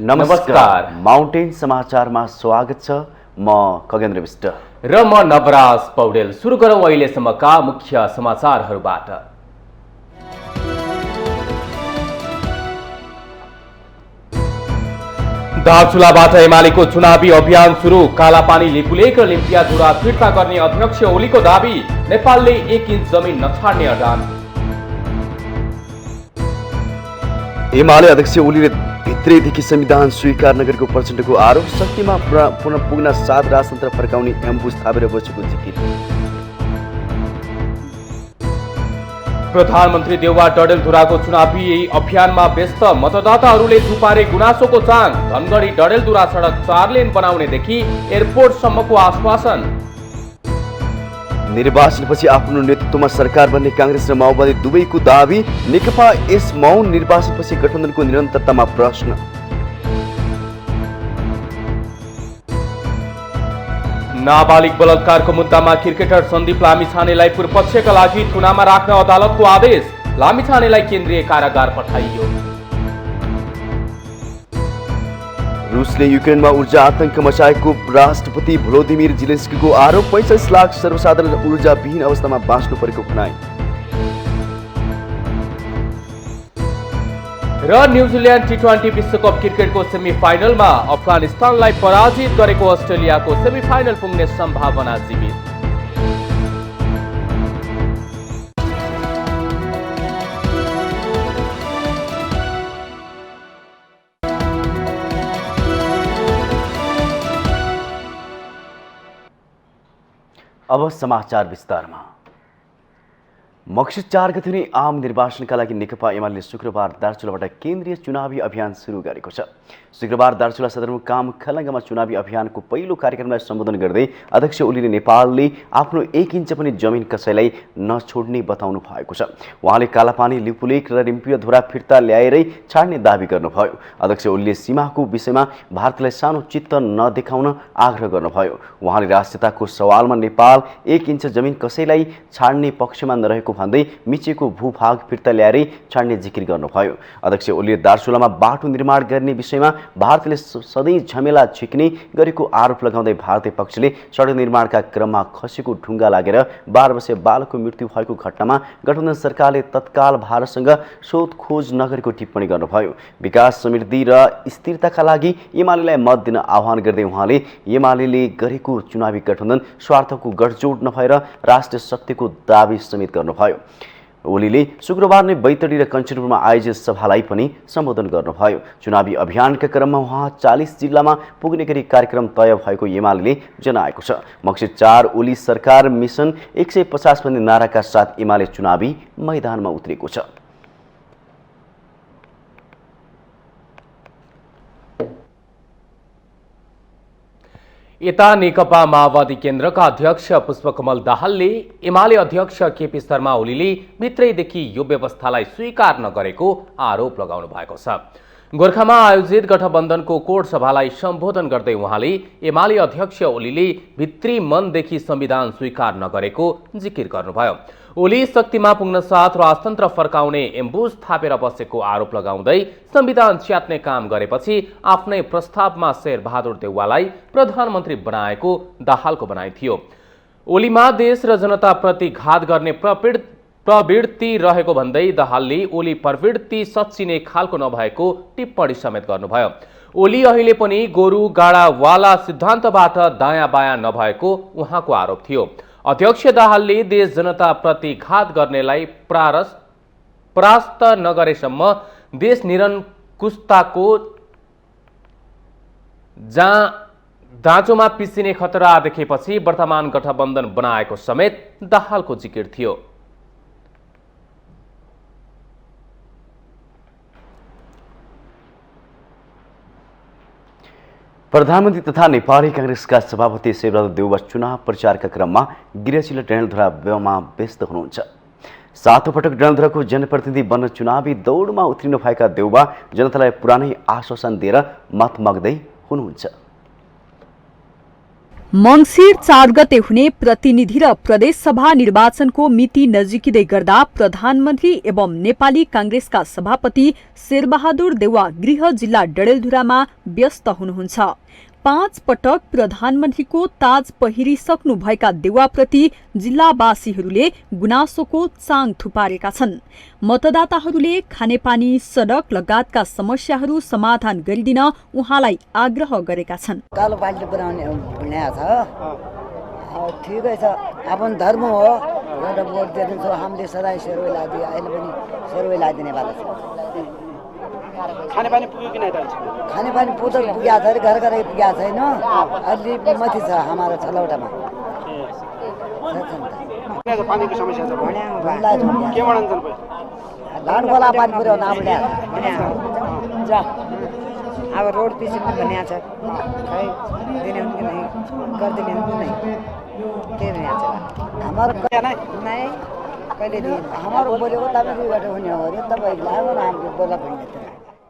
नमस्कार। माउन्टेन समाचारमा स्वागत छ। म खगेन्द्र विष्ट र म नवराज पौडेल। सुरु गरौँ अहिलेसम्मका मुख्य समाचारहरूबाट। दार्चुलाबाट एमालेको चुनावी अभियान सुरु। कालापानी लिपुलेक र लिम्पियाजुरा फिर्ता गर्ने अध्यक्ष ओलीको दाबी। नेपालले 1 इन्च जमिन नछाड्ने अडान। एमाले अध्यक्ष ओलीले भित्रैदेखि संविधान स्वीकार नगरेको प्रचण्डको आरोप। शक्तिमा पुनः पुग्न साथ राजतन्त्र फर्काउने एम्बुस थापेर बसेको जिकिर। प्रधानमन्त्री देउवा डडेलधुराको चुनावी अभियानमा व्यस्त। मतदाताहरूले थुपारे गुनासोको चाङ। धनगढी डडेलधुरा सडक 4 लेन बनाउनेदेखि एयरपोर्टसम्मको आश्वासन। निर्वाचनपछि आफ्नो नेतृत्वमा सरकार बन्ने कांग्रेस र माओवादी दुवैको दाबी। नेकपा यस मौन निर्वाचनपछि गठबन्धनको निरन्तरतामा प्रश्न। नाबालिग बलात्कारको मुद्दामा क्रिकेटर सन्दीप लामिछानेलाई पूर्वपक्षका लागि थुनामा राख्न अदालतको आदेश। लामिछानेलाई केन्द्रीय कारागार पठाइयो। रुसले युक्रेनमा ऊर्जा आतंक मचाएको राष्ट्रपति भ्लोदिमिर जेलेन्स्कीको आरोप। 45 लाख सर्वसाधारण ऊर्जा विहीन अवस्थामा बाँच्नु परेको भनाइ। र न्युजिल्यान्ड टी20 विश्वकप क्रिकेटको सेमिफाइनलमा अफगानिस्तानलाई पराजित गरेको अस्ट्रेलियाको सेमिफाइनल पुग्ने सम्भावना जीवित। अब समाचार विस्तारमा। मक्सिर 4 गते नै आम निर्वाचनका लागि नेकपा एमाले शुक्रबार दार्चुलाबाट केन्द्रीय चुनावी अभियान सुरु गरेको छ। शुक्रबार दार्चुला सदरमुकाम खलङ्गामा चुनावी अभियानको पहिलो कार्यक्रमलाई सम्बोधन गर्दै अध्यक्ष ओलीले नेपालले आफ्नो 1 इन्च पनि जमिन कसैलाई नछोड्ने बताउनु भएको छ। उहाँले कालापानी लिपुलेक र लिम्पियाधुरा फिर्ता ल्याएरै छाड्ने दाबी गर्नुभयो। अध्यक्ष ओलीले सीमाको विषयमा भारतलाई सानो चित्त नदेखाउन आग्रह गर्नुभयो। उहाँले राष्ट्रियताको सवालमा नेपाल 1 इन्च जमिन कसैलाई छाड्ने पक्षमा नरहेको भन्दै मिचेको भूभाग फिर्ता ल्याएरै छाड्ने जिकिर गर्नुभयो। अध्यक्ष ओलीले दार्चुलामा बाटो निर्माण गर्ने विषयमा भारतले सधैँ झमेला झिक्ने गरेको आरोप लगाउँदै भारतीय पक्षले सडक निर्माणका क्रममा खसेको ढुङ्गा लागेर 12 वर्षीय बालकको मृत्यु भएको घटनामा गठबन्धन सरकारले तत्काल भारतसँग सोधखोज नगरेको टिप्पणी गर्नुभयो। विकास समृद्धि र स्थिरताका लागि एमालेलाई मत दिन आह्वान गर्दै उहाँले एमालेले गरेको चुनावी गठबन्धन स्वार्थको गठजोड नभएर राष्ट्रिय शक्तिको दाबी समेत गर्नुभयो। ओलीले शुक्रबार नै बैतडी र कञ्चनपुरमा आयोजित सभालाई पनि सम्बोधन गर्नुभयो। चुनावी अभियानका क्रममा उहाँ 40 जिल्लामा पुग्ने गरी कार्यक्रम तय भएको एमालेले जनाएको छ। मक्सिर 4 ओली सरकार मिसन 150 भन्ने नाराका साथ एमाले चुनावी मैदानमा उत्रेको छ। यता नेकपा माओवादी केन्द्रका अध्यक्ष पुष्पकमल दाहालले एमाले अध्यक्ष केपी शर्मा ओलीले भित्रैदेखि यो व्यवस्थालाई स्वीकार नगरेको आरोप लगाउनु भएको छ। गोर्खामा आयोजित गठबन्धनको कोर सभालाई सम्बोधन गर्दै उहाँले एमाले अध्यक्ष ओलीले भित्री मनदेखि संविधान स्वीकार नगरेको जिकिर गर्नुभयो। ओली शक्तिमा पुग्न साथ राजतन्त्र फर्काउने एम्बुस थापेर बसेको आरोप लगाउँदै संविधान च्यात्ने काम गरेपछि आफ्नै प्रस्तावमा शेरबहादुर देउवालाई प्रधानमन्त्री बनाएको दाहालको भनाइ थियो। ओलीमा देश र जनताप्रति घात गर्ने प्रवृत्ति रहेको भन्दै दाहालले ओली प्रवृत्ति सच्चिने खालको नभएको टिप्पणी समेत गर्नुभयो। ओली अहिले पनि गोरु गाडावाला सिद्धान्तबाट दायाँ बायाँ नभएको उहाँको आरोप थियो। अध्यक्ष दाहालले देश जनताप्रति घात गर्नेलाई परास्त नगरेसम्म देश निरङ्कुशताको दाँचोमा पिसिने खतरा देखेपछि वर्तमान गठबन्धन बनाएको समेत दाहालको जिकिर थियो। प्रधानमन्त्री तथा नेपाली कांग्रेसका सभापति शेरबहादुर देउवा चुनाव प्रचारका क्रममा गृहजिल्ला डडेलधुरामा व्यस्त हुनुहुन्छ। 7औं पटक डडेलधुराको जनप्रतिनिधि बन्न चुनावी दौडमा उत्रिनु भएका देउवा जनतालाई पुरानै आश्वासन दिएर मत माग्दै हुनुहुन्छ। मङ्सिर 4 गते हुने प्रतिनिधि र प्रदेशसभा निर्वाचनको मिति नजिकिँदै गर्दा प्रधानमन्त्री एवं नेपाली कांग्रेसका सभापति शेरबहादुर देउवा गृह जिल्ला डडेलधुरामा व्यस्त हुनुहुन्छ। 5 पटक प्रधानमन्त्रीको ताज पहिरिसक्नुभएका देउवाप्रति जिल्लावासीहरूले गुनासोको चाङ थुपारेका छन्। मतदाताहरूले खानेपानी, सडक लगायतका समस्याहरू समाधान गरिदिन उहाँलाई आग्रह गरेका छन्। कालो पार्टी बनाउने भन्ने छ, ठिकै छ, आफ्नो धर्म हो, एउटा भोट दिन्छौँ हामीले सधैँ सेरोइ लादियो, अहिले पनि सेरोइ लादिने वाला छ। खानेपानी पुग्यो कि नै त? खानेपानी पुग्यो छ अरे घर घरै पुगेको छैन, अलि माथि छ हाम्रो छलौटामा। पानीको समस्या छ, के भन्छन्? लाडवाला पानी पुर्याउन आउँदा अब रोड पिछे पनि भनिया छ, खै दिने हुन् कि नै, गरिदिने हुन् कि नै, के भनिया छ हाम्रो नै कहिले दिए हाम्रो बोलेको तपाईँबाट हुने हो अरे, तपाईँलाई हाम्रो बोला भन्ने।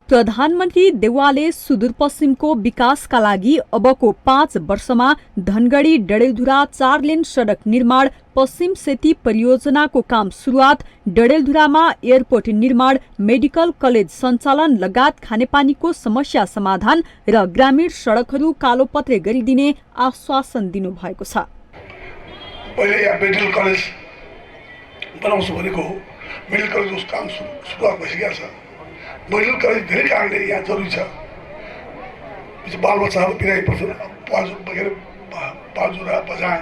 प्रधानमन्त्री देउवाले सुदूरपश्चिमको विकासका लागि अबको 5 वर्षमा धनगढी डडेलधुरा 4 लेन सडक निर्माण, पश्चिम सेती परियोजनाको काम सुरुवात, डडेलधुरामा एयरपोर्ट निर्माण, मेडिकल कलेज सञ्चालन लगायत खानेपानीको समस्या समाधान र ग्रामीण सडकहरू कालोपत्रे गरिदिने आश्वासन दिनुभएको छ। पहिले यहाँ मेडिकल कलेज बनाउँछु भनेको हो, मेडिकल कलेज काम सुरुवात भइसकेको छ। मेडिकल कलेज धेरै कारणले यहाँ जरुरी छ। बालबच्चाहरू बिरामी पर्छ, पाजुरा, बझाङ,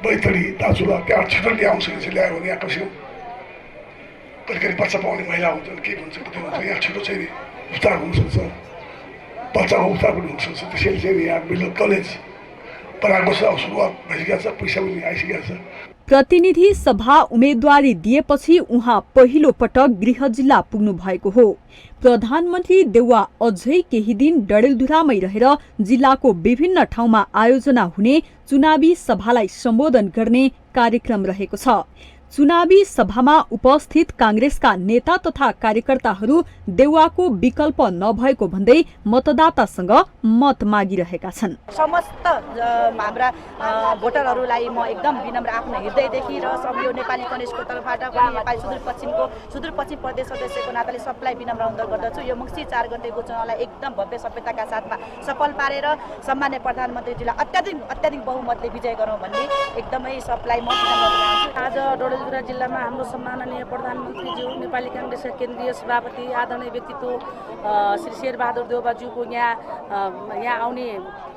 बैतडी, दाजुरा, त्यहाँ छिटो ल्याउन सकिन्छ। ल्यायो भने यहाँ कमसेकम करिब बच्चा पाउने महिला हुन्छन्, के हुन्छ, त्यो हुन्छ, यहाँ छिटो चाहिँ उपचार हुनसक्छ, बच्चाको उपचार पनि हुनसक्छ। त्यसैले चाहिँ यहाँ मेडिकल कलेज बनाएको छ, सुरुवात भइसकेको छ, पैसा पनि आइसकेको छ। प्रतिनिधि सभा उम्मेद्वारी दिएपछि उहाँ पहिलो पटक गृह जिल्ला पुग्नु भएको हो। प्रधानमन्त्री देउवा अझै केही दिन डडेलधुरामै रहेर जिल्लाको विभिन्न ठाउँमा आयोजना हुने चुनावी सभालाई सम्बोधन गर्ने कार्यक्रम रहेको छ। चुनावी सभामा उपस्थित कांग्रेसका नेता तथा कार्यकर्ताहरू देउवाको विकल्प नभएको भन्दै मतदातासँग मत मागिरहेका छन्। समस्त हाम्रा भोटरहरूलाई म एकदम विनम्र आफ्नो हृदयदेखि र सबै नेपाली कङ्ग्रेसको तर्फबाट पनि नेपाली सुदूरपश्चिम प्रदेश सदस्यको नाताले सबलाई विनम्र अनुरोध गर्दछु। यो मङ्सिर 4 गतेको चुनावलाई एकदम भव्य सभ्यताका साथमा सफल पारेर सम्मान्य प्रधानमन्त्रीजीलाई अत्याधिक बहुमतले विजय गरौँ भन्ने एकदमै सबलाई म विनम्र चाहन्छु। आज डडेलधुरा जिल्लामा हाम्रो सम्माननीय प्रधानमन्त्रीज्यू, नेपाली कांग्रेसका केन्द्रीय सभापति आदरणीय व्यक्तित्व श्री शेरबहादुर देउवाज्यूको यहाँ आउने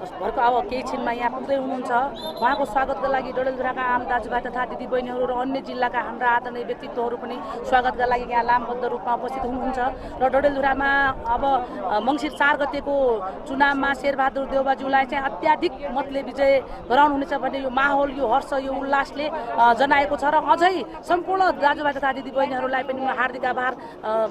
भर्खर अब केही छिनमा यहाँ पुग्दै हुनुहुन्छ। उहाँको स्वागतका लागि डडेलधुराका आम दाजुभाइ तथा दिदीबहिनीहरू र अन्य जिल्लाका हाम्रा आदरणीय व्यक्तित्वहरू पनि स्वागतका लागि यहाँ लामबद्ध रूपमा उपस्थित हुनुहुन्छ। र डडेलधुरामा अब मङ्सिर 4 गतेको चुनावमा शेरबहादुर देउवाज्यूलाई चाहिँ अत्याधिक मतले विजय गराउनुहुनेछ भन्ने यो माहौल, यो हर्ष, यो उल्लासले जनाएको छ। र अझै सम्पूर्ण दाजुभाइ तथा दिदीबहिनीहरूलाई पनि म हार्दिक आभार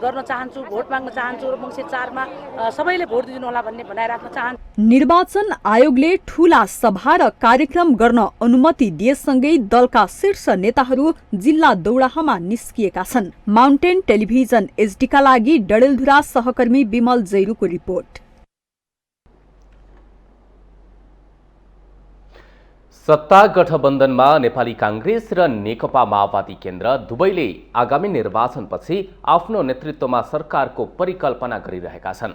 गर्न चाहन्छु, भोट माग्न चाहन्छु र मङ्सिर 4 मा सबैले भोट दिनु होला भन्ने भनाइराख्न चाहन्छु। निर्वाचन आयोगले ठूला सभा र कार्यक्रम गर्न अनुमति दिएसँगै दलका शीर्ष नेताहरू जिल्ला दौडाहमा निस्किएका छन्। माउन्टेन टेलिभिजन एचडीका लागि डडेलधुरा सहकर्मी विमल जैरूको रिपोर्ट। सत्ता गठबन्धनमा नेपाली कांग्रेस र नेकपा माओवादी केन्द्र दुवैले आगामी निर्वाचनपछि आफ्नो नेतृत्वमा सरकारको परिकल्पना गरिरहेका छन्।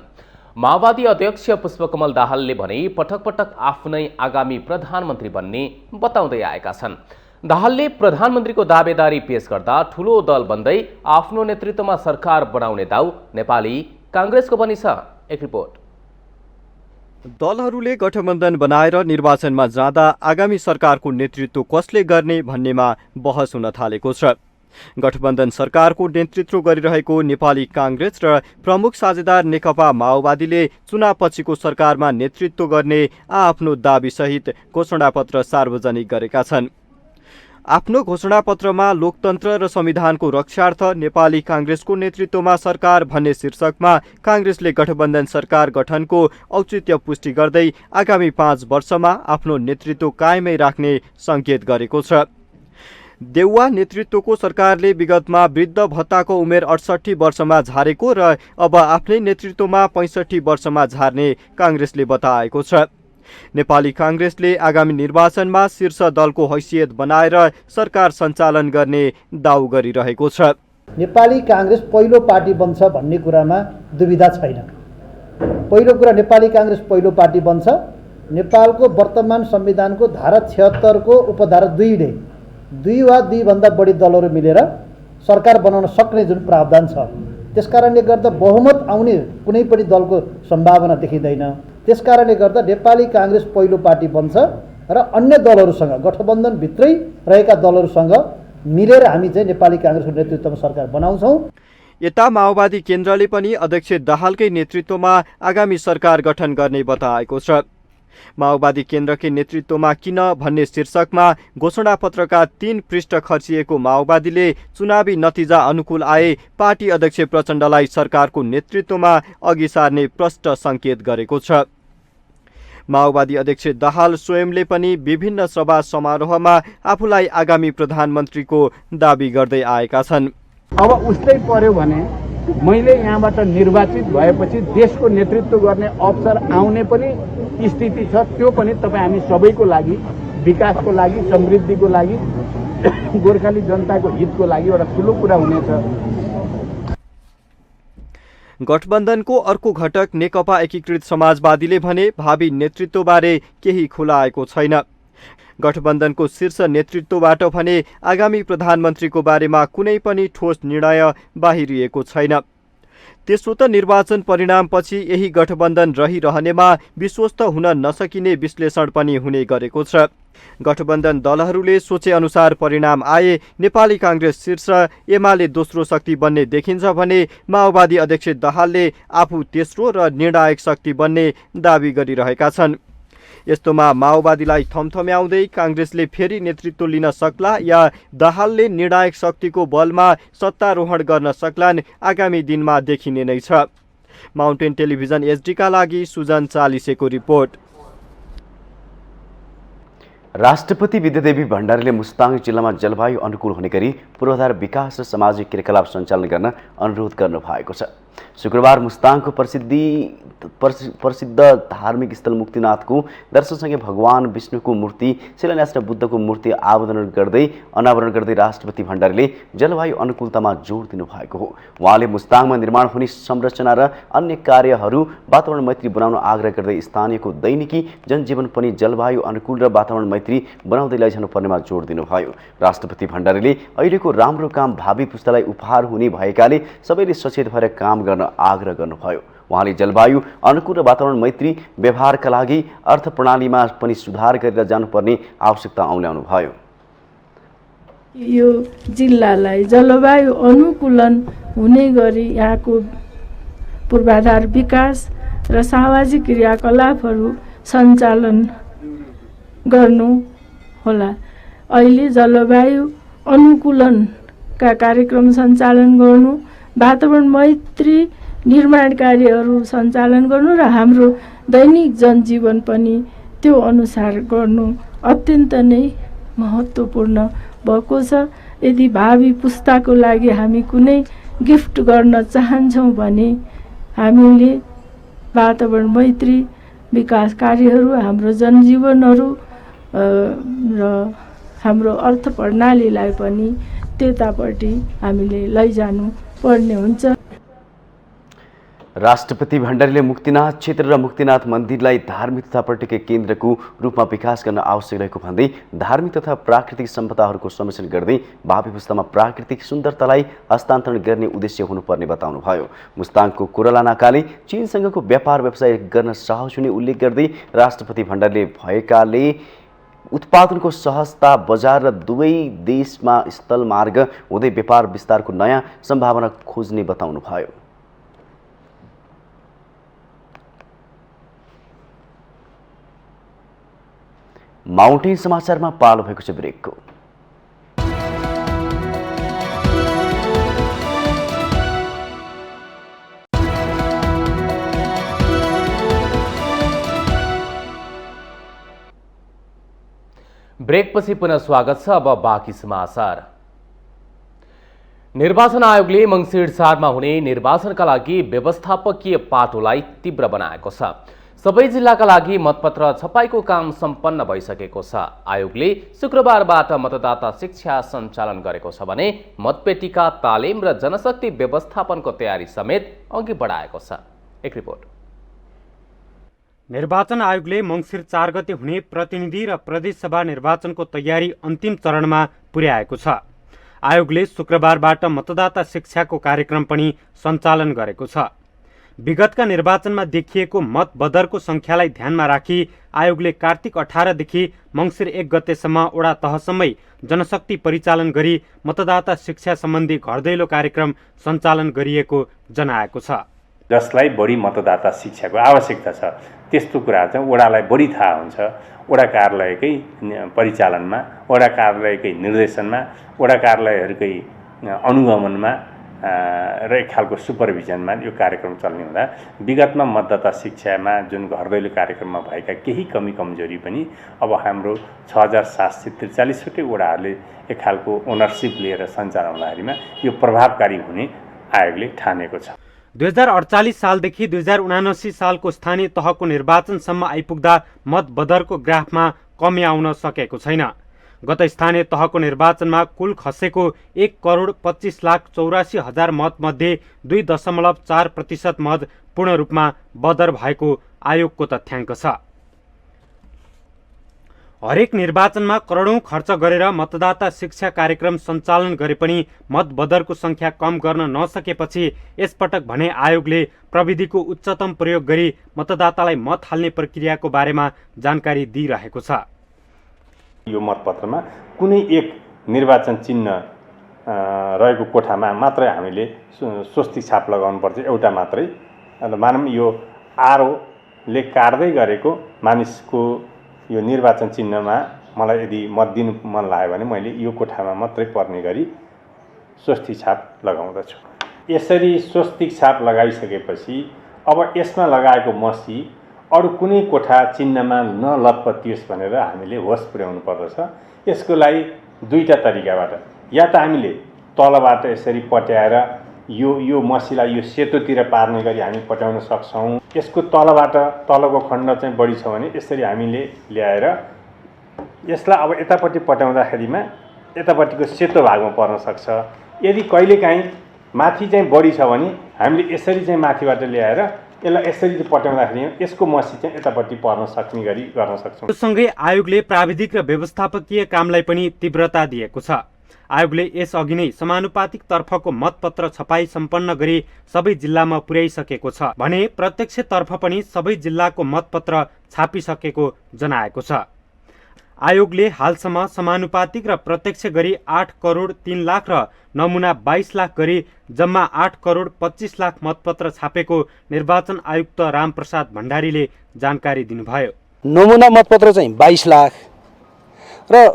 माओवादी अध्यक्ष पुष्पकमल दाहालले भने पटक पटक आफ्नै आगामी प्रधानमन्त्री बन्ने बताउँदै आएका छन्। दाहालले प्रधानमन्त्रीको दावेदारी पेश गर्दा ठूलो दल बन्दै आफ्नो नेतृत्वमा सरकार बनाउने दाउ नेपाली कांग्रेसको पनि छ। एक रिपोर्ट। दलहरूले गठबन्धन बनाएर निर्वाचनमा जाँदा आगामी सरकारको नेतृत्व कसले गर्ने भन्नेमा बहस हुन थालेको छ। गठबन्धन सरकारको नेतृत्व गरिरहेको नेपाली कांग्रेस र प्रमुख साझेदार नेकपा माओवादीले चुनावपछिको सरकारमा नेतृत्व गर्ने आफ्नो दाबीसहित घोषणापत्र सार्वजनिक गरेका छन्। आफ्नो घोषणापत्रमा लोकतन्त्र र संविधानको रक्षार्थ नेपाली कांग्रेसको नेतृत्वमा सरकार भन्ने शीर्षकमा कांग्रेसले गठबन्धन सरकार गठनको औचित्य पुष्टि गर्दै आगामी 5 वर्षमा आफ्नो नेतृत्व कायमै राख्ने संकेत गरेको छ। देउवा नेतृत्वको सरकारले विगतमा वृद्ध भत्ताको उमेर 68 वर्षमा झारेको र अब आफ्नै नेतृत्वमा 65 वर्षमा झार्ने कांग्रेसले बताएको छ। नेपाली कांग्रेसले आगामी निर्वाचनमा शीर्ष दलको हैसियत बनाएर सरकार सञ्चालन गर्ने दाउ गरिरहेको छ। नेपाली कांग्रेस पहिलो पार्टी बन्छ भन्ने कुरामा दुविधा छैन। पहिलो कुरा, नेपाली कांग्रेस पहिलो पार्टी बन्छ। नेपालको वर्तमान संविधानको धारा 76 को उपधारा 2 ले 2 वा 2 भन्दा बढी दलहरू मिलेर सरकार बनाउन सक्ने जुन प्रावधान छ, त्यसकारणले गर्दा बहुमत आउने कुनै पनि दलको सम्भावना देखिँदैन। त्यसकारणले गर्दा नेपाली कांग्रेस पहिलो पार्टी बन्छ र अन्य दलहरूसँग, गठबन्धन भित्रै रहेका दलहरूसँग मिलेर हामी चाहिँ नेपाली कांग्रेसको नेतृत्वमा सरकार बनाउँछौँ। यता माओवादी केन्द्रले पनि अध्यक्ष दाहालकै नेतृत्वमा आगामी सरकार गठन गर्ने बताएको छ। माओवादी केन्द्रकै नेतृत्वमा किन भन्ने शीर्षकमा घोषणापत्रका 3 पृष्ठ खर्चिएको माओवादीले चुनावी नतिजा अनुकूल आए पार्टी अध्यक्ष प्रचण्डलाई सरकारको नेतृत्वमा अघि सार्ने प्रष्ट संकेत गरेको छ। माओवादी अध्यक्ष दाहाल स्वयंले पनि विभिन्न सभा समारोहमा आफूलाई आगामी प्रधानमन्त्रीको दाबी गर्दै आएका छन्। अब उस्तै पर्यो भने मैले यहाँबाट निर्वाचित भएपछि देशको नेतृत्व गर्ने अवसर आउने पनि स्थिति छ। त्यो पनि तपाईँ हामी सबैको लागि, विकासको लागि, समृद्धिको लागि, गोर्खाली जनताको हितको लागि एउटा ठुलो कुरा हुनेछ। गठबन्धनको अर्को घटक नेकपा एकीकृत समाजवादीले भने भावी नेतृत्वबारे केही खुलाएको छैन। गठबन्धनको शीर्ष नेतृत्वबाट भने आगामी प्रधानमन्त्रीको बारेमा कुनै पनि ठोस निर्णय बाहिरिएको छैन। त्यसो त निर्वाचन परिणामपछि यही गठबन्धन रहिरहनेमा विश्वस्त हुन नसकिने विश्लेषण पनि हुने गरेको छ। गठबन्धन दलहरूले सोचे अनुसार परिणाम आए नेपाली कांग्रेस शीर्ष, एमाले दोस्रो शक्ति बन्ने देखिन्छ भने माओवादी अध्यक्ष दाहालले आफू तेस्रो र निर्णायक शक्ति बन्ने दावी गरिरहेका छन्। यस्तोमा माओवादीलाई थम्थम्याउँदै कांग्रेसले फेरि नेतृत्व लिन सक्ला या दाहालले निर्णायक शक्तिको बलमा सत्तारोहण गर्न सक्लान् आगामी दिनमा देखिने नै छ। माउन्टेन टेलिभिजन एचडी का लागि सुजन चालिसेको रिपोर्ट। राष्ट्रपति विद्यादेवी भण्डारीले मुस्ताङ जिल्लामा जलवायु अनुकूल हुने गरी पूर्वाधार विकास र सामाजिक क्रियाकलाप सञ्चालन गर्न अनुरोध गर्नु भएको छ। शुक्रबार मुस्ताङको प्रसिद्ध धार्मिक स्थल मुक्तिनाथको दर्शनसँगै भगवान विष्णुको मूर्ति शिलान्यास र बुद्धको मूर्ति अनावरण गर्दै राष्ट्रपति भण्डारीले जलवायु अनुकूलतामा जोड दिनुभएको हो। उहाँले मुस्ताङमा निर्माण हुने संरचना र अन्य कार्यहरू वातावरण मैत्री बनाउन आग्रह गर्दै स्थानीयको दैनिकी जनजीवन पनि जलवायु अनुकूल र वातावरण मैत्री बनाउँदै लैजानु पर्नेमा जोड दिनुभयो। राष्ट्रपति भण्डारीले अहिलेको राम्रो काम भावी पुस्तालाई उपहार हुने भएकाले सबैले सचेत भएर काम गर्न आग्रह गर्नुभयो। उहाँले जलवायु अनुकूल र वातावरण मैत्री व्यवहारका लागि अर्थ प्रणालीमा पनि सुधार गरेर जानुपर्ने आवश्यकता औल्याउनु भयो। यो जिल्लालाई जलवायु अनुकूलन हुने गरी यहाँको पूर्वाधार विकास र सामाजिक क्रियाकलापहरू सञ्चालन गर्नु होला। अहिले जलवायु अनुकूलनका कार्यक्रम सञ्चालन गर्नु, वातावरण मैत्री निर्माण कार्यहरू सञ्चालन गर्नु र हाम्रो दैनिक जनजीवन पनि त्यो अनुसार गर्नु अत्यन्त नै महत्त्वपूर्ण भएको छ। यदि भावी पुस्ताको लागि हामी कुनै गिफ्ट गर्न चाहन्छौँ भने हामीले वातावरण मैत्री विकास कार्यहरू, हाम्रो जनजीवनहरू र हाम्रो अर्थ प्रणालीलाई पनि त्यतापट्टि हामीले लैजानु पर्ने हुन्छ। राष्ट्रपति भण्डारीले मुक्तिनाथ क्षेत्र र मुक्तिनाथ मन्दिरलाई धार्मिक तथा पर्यटकीय केन्द्रको रूपमा विकास गर्न आवश्यक रहेको भन्दै धार्मिक तथा प्राकृतिक सम्पदाहरूको संरक्षण गर्दै भावी पुस्तामा प्राकृतिक सुन्दरतालाई हस्तान्तरण गर्ने उद्देश्य हुनुपर्ने बताउनुभयो। मुस्ताङको कोरला नाकाले चीनसँगको व्यापार व्यवसाय गर्न सहज हुने उल्लेख गर्दै राष्ट्रपति भण्डारीले भएकाले उत्पादनको सहजता, बजार र दुवै देशमा स्थल मार्ग हुँदै व्यापार विस्तारको नयाँ सम्भावना खोज्ने बताउनुभयो। माउन्टेन समाचारमा पालो भएको छ ब्रेकको। ब्रेकपछि पुनः स्वागत छ। अब बाँकी समाचार। निर्वाचन आयोगले मङ्सिर 4 मा हुने निर्वाचनका लागि व्यवस्थापकीय पाटोलाई तीव्र बनाएको छ। सबै जिल्लाका लागि मतपत्र छपाईको काम सम्पन्न भइसकेको छ। आयोगले शुक्रबारबाट मतदाता शिक्षा सञ्चालन गरेको छ भने मतपेटिका तालिम र जनशक्ति व्यवस्थापनको तयारी समेत अघि बढाएको छ। एक रिपोर्ट। निर्वाचन आयोगले मङ्सिर 4 गते हुने प्रतिनिधि र प्रदेशसभा निर्वाचनको तयारी अन्तिम चरणमा पुर्याएको छ। आयोगले शुक्रबारबाट मतदाता शिक्षाको कार्यक्रम पनि सञ्चालन गरेको छ। विगतका निर्वाचनमा देखिएको मत बदरको संख्यालाई ध्यानमा राखी आयोगले कार्तिक 18 देखि मङ्सिर 1 गतेसम्म वडा तहसम्मै जनशक्ति परिचालन गरी मतदाता शिक्षा सम्बन्धी घरदैलो कार्यक्रम सञ्चालन गरिएको जनाएको छ। जसलाई बढी मतदाता शिक्षाको आवश्यकता छ त्यस्तो कुरा चाहिँ वडालाई बढी थाहा हुन्छ। वडा कार्यालयकै परिचालनमा, वडा कार्यालयकै निर्देशनमा, वडा कार्यालयहरूकै अनुगमनमा र एक खालको सुपरभिजनमा यो कार्यक्रम चल्ने हुँदा विगतमा मतदाता शिक्षामा जुन घरदैलो कार्यक्रममा भएका केही कमी कमजोरी पनि अब हाम्रो 6743 वटै वडाहरूले एक खालको ओनरसिप लिएर सञ्चालन हुँदाखेरिमा यो प्रभावकारी हुने आयोगले ठानेको छ। 2048 सालदेखि 2079 सालको स्थानीय तहको निर्वाचनसम्म आइपुग्दा मत बदरको ग्राफमा कमी आउन सकेको छैन। गत स्थानीय तहको निर्वाचनमा कुल खसेको 1,25,84,000 मतमध्ये 2.4% मत पूर्ण रूपमा बदर भएको आयोगको तथ्याङ्क छ। हरेक निर्वाचनमा करोडौं खर्च गरेर मतदाता शिक्षा कार्यक्रम सञ्चालन गरे पनि मत बदरको संख्या कम गर्न नसकेपछि यसपटक भने आयोगले प्रविधिको उच्चतम प्रयोग गरी मतदातालाई मत हाल्ने प्रक्रियाको बारेमा जानकारी दिइरहेको छ। यो मतपत्रमा कुनै एक निर्वाचन चिन्ह रहेको कोठामा मात्रै हामीले स्वस्ति छाप लगाउनु पर्छ, एउटा मात्रै। मानौँ यो आरओले काट्दै गरेको मानिसको यो निर्वाचन चिन्हमा मलाई यदि मत दिनु मन लाग्यो भने मैले यो कोठामा मात्रै पर्ने गरी स्वस्ति छाप लगाउँदछु। यसरी स्वस्ति छाप लगाइसकेपछि अब यसमा लगाएको मसी अरू कुनै कोठा चिन्हमा नलपतियोस् भनेर हामीले होस पुर्याउनु पर्दछ। यसको लागि दुईटा तरिकाबाट, या त हामीले तलबाट यसरी पट्याएर यो मसीलाई यो सेतोतिर पार्ने गरी हामी पट्याउन सक्छौँ। यसको तलबाट तलको खण्ड चाहिँ बढी छ भने यसरी हामीले ल्याएर यसलाई अब यतापट्टि पट्याउँदाखेरिमा यतापट्टिको सेतो भागमा पर्न सक्छ। यदि कहिलेकाहीँ माथि चाहिँ बढी छ भने हामीले यसरी चाहिँ माथिबाट ल्याएर यसलाई यसरी पट्याउँदाखेरि यसको मसी चाहिँ यतापट्टि पर्न सक्ने गरी गर्न सक्छौँ। सँगै आयोगले प्राविधिक र व्यवस्थापकीय कामलाई पनि तीव्रता दिएको छ। आयोगले यसअघि नै समानुपातिक तर्फको मतपत्र छपाई सम्पन्न गरी सबै जिल्लामा पुर्याइसकेको छ भने प्रत्यक्ष तर्फ पनि सबै जिल्लाको मतपत्र छापिसकेको जनाएको छ। आयोगले हालसम्म समानुपातिक र प्रत्यक्ष गरी 8 करोड 3 लाख र नमुना 22 लाख गरी जम्मा 8 करोड 25 लाख मतपत्र छापेको निर्वाचन आयुक्त रामप्रसाद भण्डारीले जानकारी दिनुभयो। नमुना मतपत्र चाहिँ 22 लाख र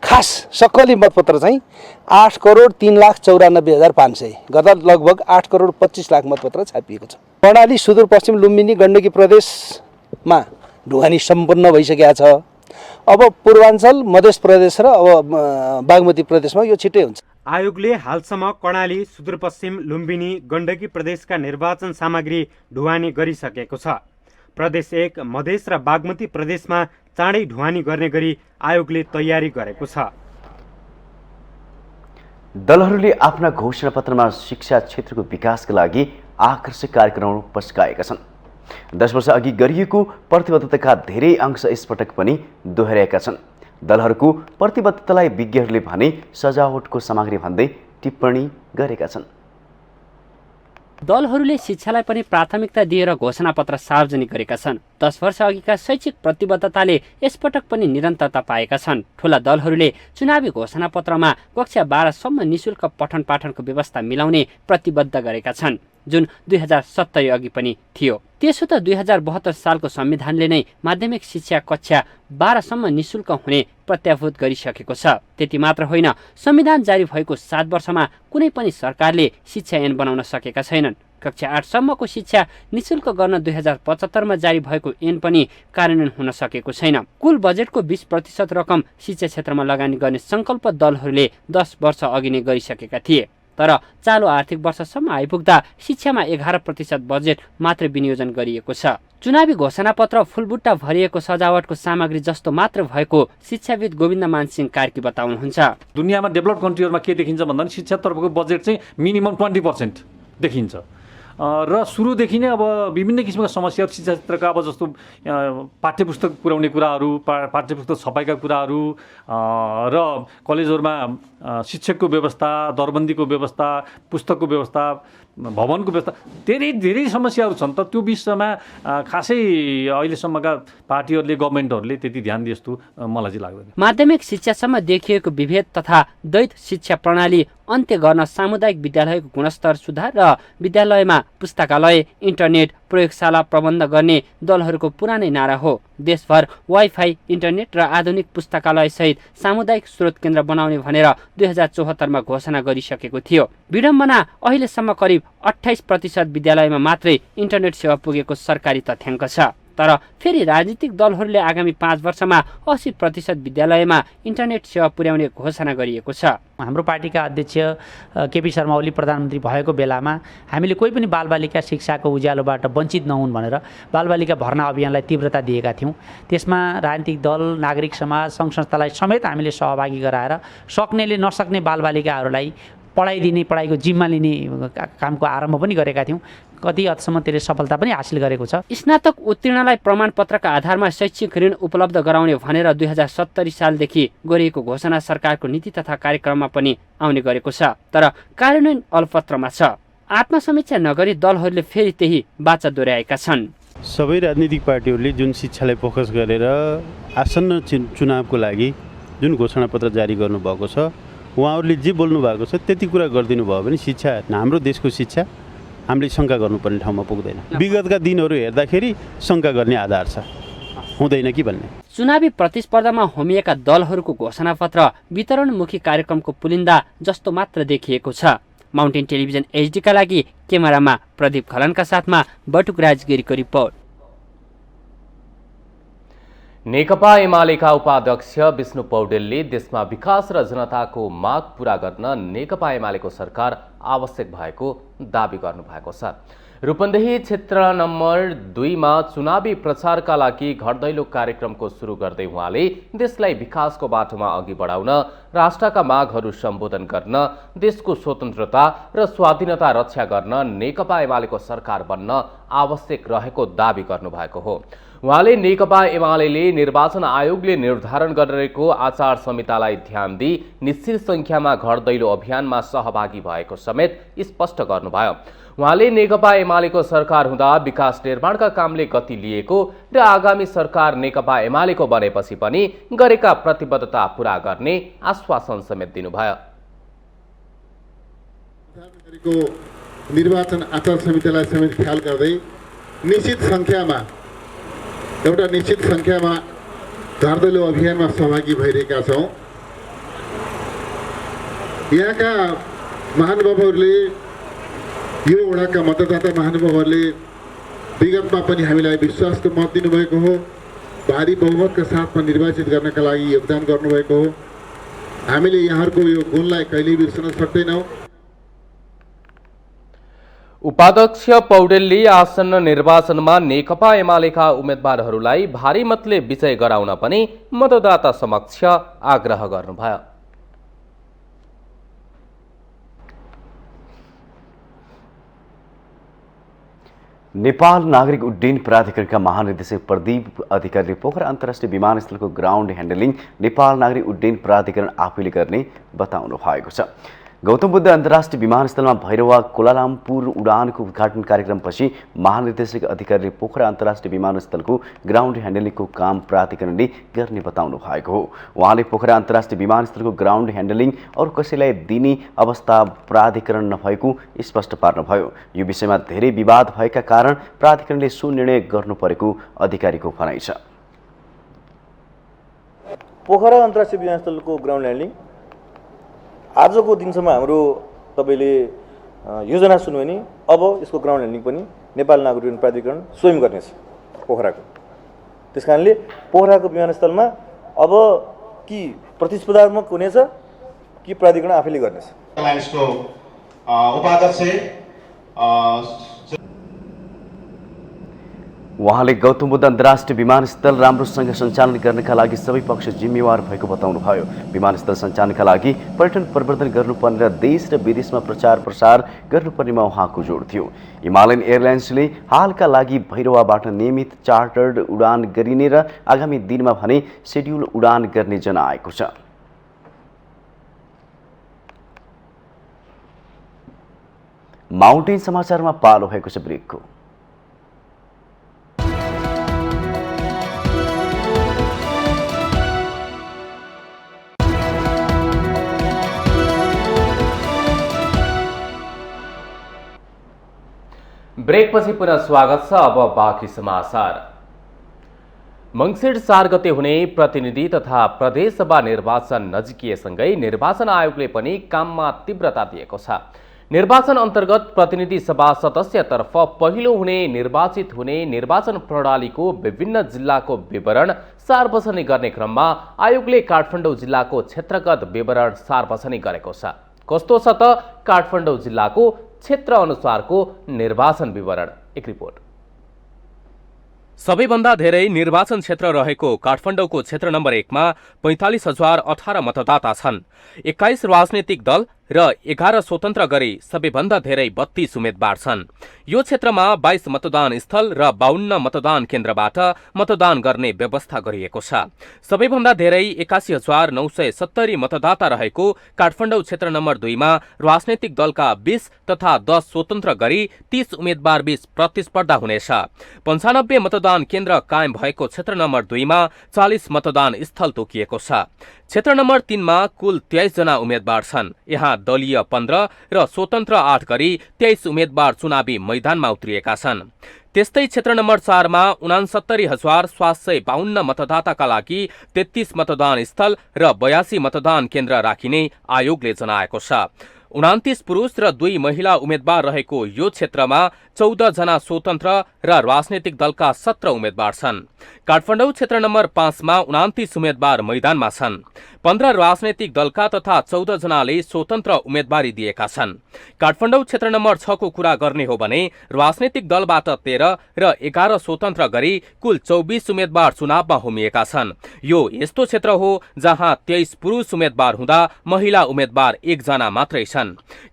खास सक्कली मतपत्र चाहिँ 8 करोड 3,94,500 गर्दा लगभग 8 करोड 25 लाख मतपत्र छापिएको छ। कर्णाली सुदूरपश्चिम लुम्बिनी गण्डकी प्रदेशमा ढुवानी सम्पन्न भइसकेको छ। अब पूर्वाञ्चल मध्य प्रदेश र अब बागमती प्रदेशमा यो छिट्टै हुन्छ। आयोगले हालसम्म कर्णाली सुदूरपश्चिम लुम्बिनी गण्डकी प्रदेशका निर्वाचन सामग्री ढुवानी गरिसकेको छ। प्रदेश 1 मधेस र बागमती प्रदेशमा चाँडै ढुवानी गर्ने गरी आयोगले तयारी गरेको छ। दलहरूले आफ्ना घोषणापत्रमा शिक्षा क्षेत्रको विकासका लागि आकर्षक कार्यक्रमहरू पस्काएका छन्। 10 वर्ष अघि गरिएको प्रतिबद्धताका धेरै अंश यसपटक पनि दोहोर्याएका छन्। दलहरूको प्रतिबद्धतालाई विज्ञहरूले भने सजावटको सामग्री भन्दै टिप्पणी गरेका छन्। दलहरूले शिक्षालाई पनि प्राथमिकता दिएर घोषणापत्र सार्वजनिक गरेका छन्। 10 वर्ष अघिका शैक्षिक प्रतिबद्धताले यसपटक पनि निरन्तरता पाएका छन्। ठूला दलहरूले चुनावी घोषणापत्रमा कक्षा 12 सम्म निशुल्क पठन पाठनको व्यवस्था मिलाउने प्रतिबद्ध गरेका छन्, जुन 2070 अघि पनि थियो। त्यसो त 2072 सालको संविधानले नै माध्यमिक शिक्षा कक्षा 12 सम्म निशुल्क हुने प्रत्याभूत गरिसकेको छ। त्यति मात्र होइन, संविधान जारी भएको 7 वर्षमा कुनै पनि सरकारले शिक्षा ऐन बनाउन सकेका छैनन्। कक्षा 8 सम्मको शिक्षा निशुल्क गर्न 2075 मा जारी भएको ऐन पनि कार्यान्वयन हुन सकेको छैन। कुल बजेटको 20% रकम शिक्षा क्षेत्रमा लगानी गर्ने संकल्प दलहरूले 10 वर्ष अघि नै गरिसकेका थिए। तर चालु आर्थिक वर्षसम्म आइपुग्दा शिक्षामा 11% बजेट मात्र विनियोजन गरिएको छ। चुनावी घोषणापत्र फुलबुट्टा भरिएको सजावटको सामग्री जस्तो मात्र भएको शिक्षाविद गोविन्द मानसिंह कार्की बताउनुहुन्छ। दुनियाँमा डेभलप कन्ट्रीहरूमा के देखिन्छ भन्दा शिक्षातर्फको बजेट चाहिँ मिनिमम 20% देखिन्छ र सुरुदेखि नै अब विभिन्न किसिमका समस्याहरू शिक्षा क्षेत्रका अब जस्तो पाठ्यपुस्तक पुर्याउने कुराहरू पाठ्यपुस्तक छपाइका कुराहरू र कलेजहरूमा शिक्षकको व्यवस्था दरबन्दीको व्यवस्था पुस्तकको व्यवस्था भवनको व्यवस्था धेरै समस्याहरू छन् त त्यो विषयमा खासै अहिलेसम्मका पार्टीहरूले गभर्मेन्टहरूले त्यति ध्यान दिए जस्तो मलाई चाहिँ लाग्दैन। माध्यमिक शिक्षासम्म देखिएको विभेद तथा द्वैत शिक्षा प्रणाली अन्त्य गर्न सामुदायिक विद्यालयको गुणस्तर सुधार र विद्यालयमा पुस्तकालय इन्टरनेट प्रयोगशाला प्रबन्ध गर्ने दलहरूको पुरानै नारा हो। देशभर वाइफाई इन्टरनेट र आधुनिक पुस्तकालय सहित सामुदायिक स्रोत केन्द्र बनाउने भनेर 2074मा घोषणा गरिसकेको थियो। विडम्बना अहिलेसम्म करिब 28% विद्यालयमा मात्रै इन्टरनेट सेवा पुगेको सरकारी तथ्याङ्क छ। तर फेरि राजनीतिक दलहरूले आगामी 5 वर्षमा 80% विद्यालयमा इन्टरनेट सेवा पुर्याउने घोषणा गरिएको छ। हाम्रो पार्टीका अध्यक्ष केपी शर्मा ओली प्रधानमन्त्री भएको बेलामा हामीले कोही पनि बालबालिका शिक्षाको उज्यालोबाट वञ्चित नहुन् भनेर बालबालिका भर्ना अभियानलाई तीव्रता दिएका थियौँ। त्यसमा राजनीतिक दल नागरिक समाज सङ्घ संस्थालाई समेत हामीले सहभागी गराएर सक्नेले नसक्ने बालबालिकाहरूलाई पढाइदिने पढाइको जिम्मा लिने कामको आरम्भ पनि गरेका थियौँ। कति हदसम्म त्यसले सफलता पनि हासिल गरेको छ। स्नातक उत्तीर्णलाई प्रमाणपत्रका आधारमा शैक्षिक ऋण उपलब्ध गराउने भनेर 2070 सालदेखि गरिएको घोषणा सरकारको नीति तथा कार्यक्रममा पनि आउने गरेको छ, तर कार्यान्वयन अलपत्रमा छ। आत्मसमीक्षा नगरी दलहरूले फेरि त्यही बाचा दोहोऱ्याएका छन्। सबै राजनीतिक पार्टीहरूले जुन शिक्षालाई फोकस गरेर आसन्न चुनावको लागि जुन घोषणापत्र जारी गर्नुभएको छ उहाँहरूले जे बोल्नु भएको छ त्यति कुरा गरिदिनु भयो भने शिक्षा हाम्रो देशको शिक्षा हामीले शङ्का गर्नुपर्ने ठाउँमा पुग्दैन। विगतका दिनहरू हेर्दाखेरि शङ्का गर्ने आधार छ, हुँदैन कि भन्ने। चुनावी प्रतिस्पर्धामा होमिएका दलहरूको घोषणापत्र वितरणमुखी कार्यक्रमको पुलिन्दा जस्तो मात्र देखिएको छ। माउन्टेन टेलिभिजन एचडीका लागि क्यामेरामा प्रदीप खलनका साथमा बटुक राजगिरीको रिपोर्ट। नेकपा एमालेका उपाध्यक्ष विष्णु पौडेलले देशमा विकास र जनताको माग पूरा गर्न नेकपा एमालेको सरकार आवश्यक भएको दावी गर्नुभएको छ। रूपन्देही क्षेत्र नम्बर 2 मा चुनावी प्रचारका लागि घरदैलो कार्यक्रमको सुरु गर्दै उहाँले देशलाई विकासको बाटोमा अघि बढाउन राष्ट्रका मागहरू सम्बोधन गर्न देशको स्वतन्त्रता र स्वाधीनता रक्षा गर्न नेकपा एमालेको सरकार बन्न आवश्यक रहेको दावी गर्नुभएको हो। उहाँले नेकपा एमालेले निर्वाचन आयोगले निर्धारण गरेको आचार संहितालाई ध्यान दिई निश्चित संख्यामा घरदैलो अभियानमा सहभागी भएको समेत स्पष्ट गर्नुभयो। उहाँले नेकपा एमालेको सरकार हुँदा विकास निर्माणका कामले गति लिएको र आगामी सरकार नेकपा एमालेको बनेपछि पनि गरेका प्रतिबद्धता पूरा गर्ने आश्वासन समेत दिनुभयो। निर्वाचन आचार संहितालाई समेत ख्याल गर्दै एउटा निश्चित संख्यामा घरदैलो अभियानमा सहभागी भइरहेका छौँ। यहाँका महानुभावहरूले यो वडाका मतदाता महानुभावहरूले विगतमा पनि हामीलाई विश्वासको मत दिनुभएको हो, भारी बहुमतका साथमा निर्वाचित गर्नका लागि योगदान गर्नुभएको हो। हामीले यहाँहरूको यो गुणलाई कहिल्यै बिर्सन सक्दैनौँ। उपाध्यक्ष पौडेलले आसन्न निर्वाचनमा नेकपा एमालेका उम्मेदवारहरूलाई भारी मतले विजय गराउन पनि मतदाता समक्ष आग्रह गर्नुभयो। नेपाल नागरिक उड्डयन प्राधिकरणका महानिर्देशक प्रदीप अधिकारीले पोखरा अन्तर्राष्ट्रिय विमानस्थलको ग्राउन्ड ह्यान्डलिङ नेपाल नागरिक उड्डयन प्राधिकरण आफैले गर्ने बताउनु भएको छ। गौतम बुद्ध अन्तर्राष्ट्रिय विमानस्थलमा भैरवा कोलालामपुर उडानको उद्घाटन कार्यक्रमपछि महानिर्देशक अधिकारीले पोखरा अन्तर्राष्ट्रिय विमानस्थलको ग्राउन्ड ह्यान्डलिङको काम प्राधिकरणले गर्ने बताउनु भएको हो। उहाँले पोखरा अन्तर्राष्ट्रिय विमानस्थलको ग्राउन्ड ह्यान्डलिङ अरू कसैलाई दिने अवस्था प्राधिकरण नभएको स्पष्ट पार्नुभयो। यो विषयमा धेरै विवाद भएका कारण प्राधिकरणले सो निर्णय गर्नु परेको अधिकारीको भनाइ छ। पोखरा अन्तर्राष्ट्रिय विमानस्थलको ग्राउन्ड ह्यान्डलिङ आजको दिनसम्म हाम्रो तपाईँले योजना सुन्यो भने अब यसको ग्राउन्ड ह्यान्डलिङ पनि नेपाल नागरिक उड्डयन प्राधिकरण स्वयं गर्नेछ पोखराको। त्यस कारणले पोखराको विमानस्थलमा अब कि प्रतिस्पर्धात्मक हुनेछ कि प्राधिकरण आफैले गर्नेछ। यसको उपाध्यक्ष उहाँले गौतम बुद्ध अन्तर्राष्ट्रिय विमानस्थल राम्रोसँग सञ्चालन गर्नका लागि सबै पक्ष जिम्मेवार भएको बताउनुभयो। विमानस्थल सञ्चालनका लागि पर्यटन प्रवर्धन गर्नुपर्ने र देश र विदेशमा प्रचार प्रसार गर्नुपर्नेमा उहाँको जोड थियो। हिमालयन एयरलाइन्सले हालका लागि भैरवाबाट नियमित चार्टर्ड उडान गरिने र आगामी दिनमा भने शेड्युल उडान गर्ने जनाएको छ। माउन्टेन समाचारमा पालो भएको छ ब्रेकको। ब्रेकपछि पुनः स्वागत छ। अब बाँकी समाचार। मङ्सिर 4 गते हुने प्रतिनिधि तथा प्रदेशसभा निर्वाचन नजिकिएसँगै निर्वाचन आयोगले पनि काममा तीव्रता दिएको छ। निर्वाचन अन्तर्गत प्रतिनिधि सभा सदस्यतर्फ पहिलो हुने निर्वाचित हुने निर्वाचन प्रणालीको विभिन्न जिल्लाको विवरण सार्वजनिक गर्ने क्रममा आयोगले काठमाडौँ जिल्लाको क्षेत्रगत विवरण सार्वजनिक गरेको छ। कस्तो छ त काठमाडौँ जिल्लाको क्षेत्र अनुसारको निर्वाचन विवरण। एक रिपोर्ट। सबैभन्दा धेरै निर्वाचन क्षेत्र रहेको काठमाडौँको क्षेत्र नम्बर 1 मा 45,018 मतदाता छन्। 21 राजनीतिक दल र 11 स्वतन्त्र गरी सबैभन्दा धेरै 32 उम्मेद्वार छन्। यो क्षेत्रमा 22 मतदान स्थल र 52 मतदान केन्द्रबाट मतदान गर्ने व्यवस्था गरिएको छ। सबैभन्दा धेरै 81,970 मतदाता रहेको काठमाडौँ क्षेत्र नम्बर 2 मा राजनीतिक दलका 20 तथा 10 स्वतन्त्र गरी 30 उम्मेद्वार बीच प्रतिस्पर्धा हुनेछ। 95 मतदान केन्द्र कायम भएको क्षेत्र नम्बर 2 मा 40 मतदान स्थल तोकिएको छ। क्षेत्र नम्बर 3 मा कुल 23 जना उम्मेद्वार छन्। यहाँ दलीय 15 र स्वतन्त्र 8 गरी 23 उम्मेद्वार चुनावी मैदानमा उत्रिएका छन्। त्यस्तै क्षेत्र नम्बर 4 मा 69,752 मतदाताका लागि 33 मतदान स्थल र 82 मतदान केन्द्र राखिने आयोगले जनाएको छ। 29 पुरुष र 2 महिला उम्मेद्वार रहेको यो क्षेत्रमा 14 जना स्वतन्त्र र राजनैतिक दलका 17 उम्मेद्वार छन्। काठमाडौँ क्षेत्र नम्बर 5 मा 29 उम्मेद्वार मैदानमा छन्। 15 राजनैतिक दलका तथा 14 जनाले स्वतन्त्र उम्मेद्वारी दिएका छन्। काठमाडौँ क्षेत्र नम्बर 6 को कुरा गर्ने हो भने राजनैतिक दलबाट 13 र 11 स्वतन्त्र गरी कुल 24 उम्मेद्वार चुनावमा होमिएका छन्। यो यस्तो क्षेत्र हो जहाँ 23 पुरुष उम्मेद्वार हुँदा महिला उम्मेद्वार 1 जना मात्रै छन्।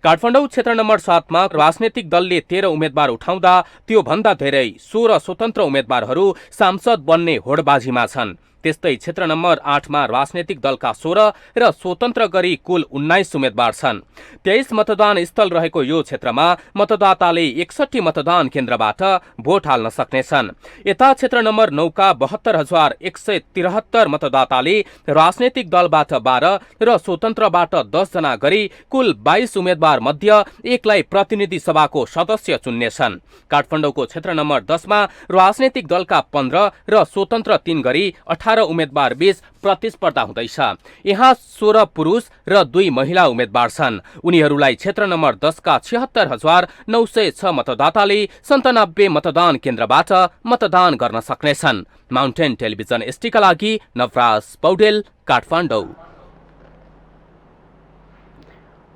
काठमाडौँ क्षेत्र नम्बर 7 मा राजनैतिक दलले 13 उम्मेद्वार उठाउँदा त्यो भन्दा धेरै 16 स्वतन्त्र उम्मेद्वारहरू सांसद बन्ने होडबाजीमा छन्। त्यस्तै क्षेत्र नम्बर 8 मा राजनैतिक दलका 16 र स्वतन्त्र गरी कुल 19 उम्मेद्वार छन्। 23 मतदान स्थल रहेको यो क्षेत्रमा मतदाताले 61 मतदान केन्द्रबाट भोट हाल्न सक्नेछन्। यता क्षेत्र नम्बर 9 का 72,173 मतदाताले राजनैतिक दलबाट 12 र स्वतन्त्रबाट 10 जना गरी कुल 22 उम्मेद्वार मध्ये एकलाई प्रतिनिधि सभाको सदस्य चुन्नेछन्। काठमाडौँको क्षेत्र नम्बर 10 मा राजनैतिक दलका 15 र स्वतन्त्र 3 गरी 18 उम्मेद्वार बीच प्रतिस्पर्धा हुँदैछ। यहाँ 16 पुरुष र 2 महिला उम्मेद्वार छन्। उनीहरूलाई क्षेत्र नम्बर 10 का 76,906 मतदाताले 97 मतदान केन्द्रबाट मतदान गर्न सक्नेछन्। माउन्टेन टेलिभिजन एसटीका लागि नवराज पौडेल, काठमाडौँ।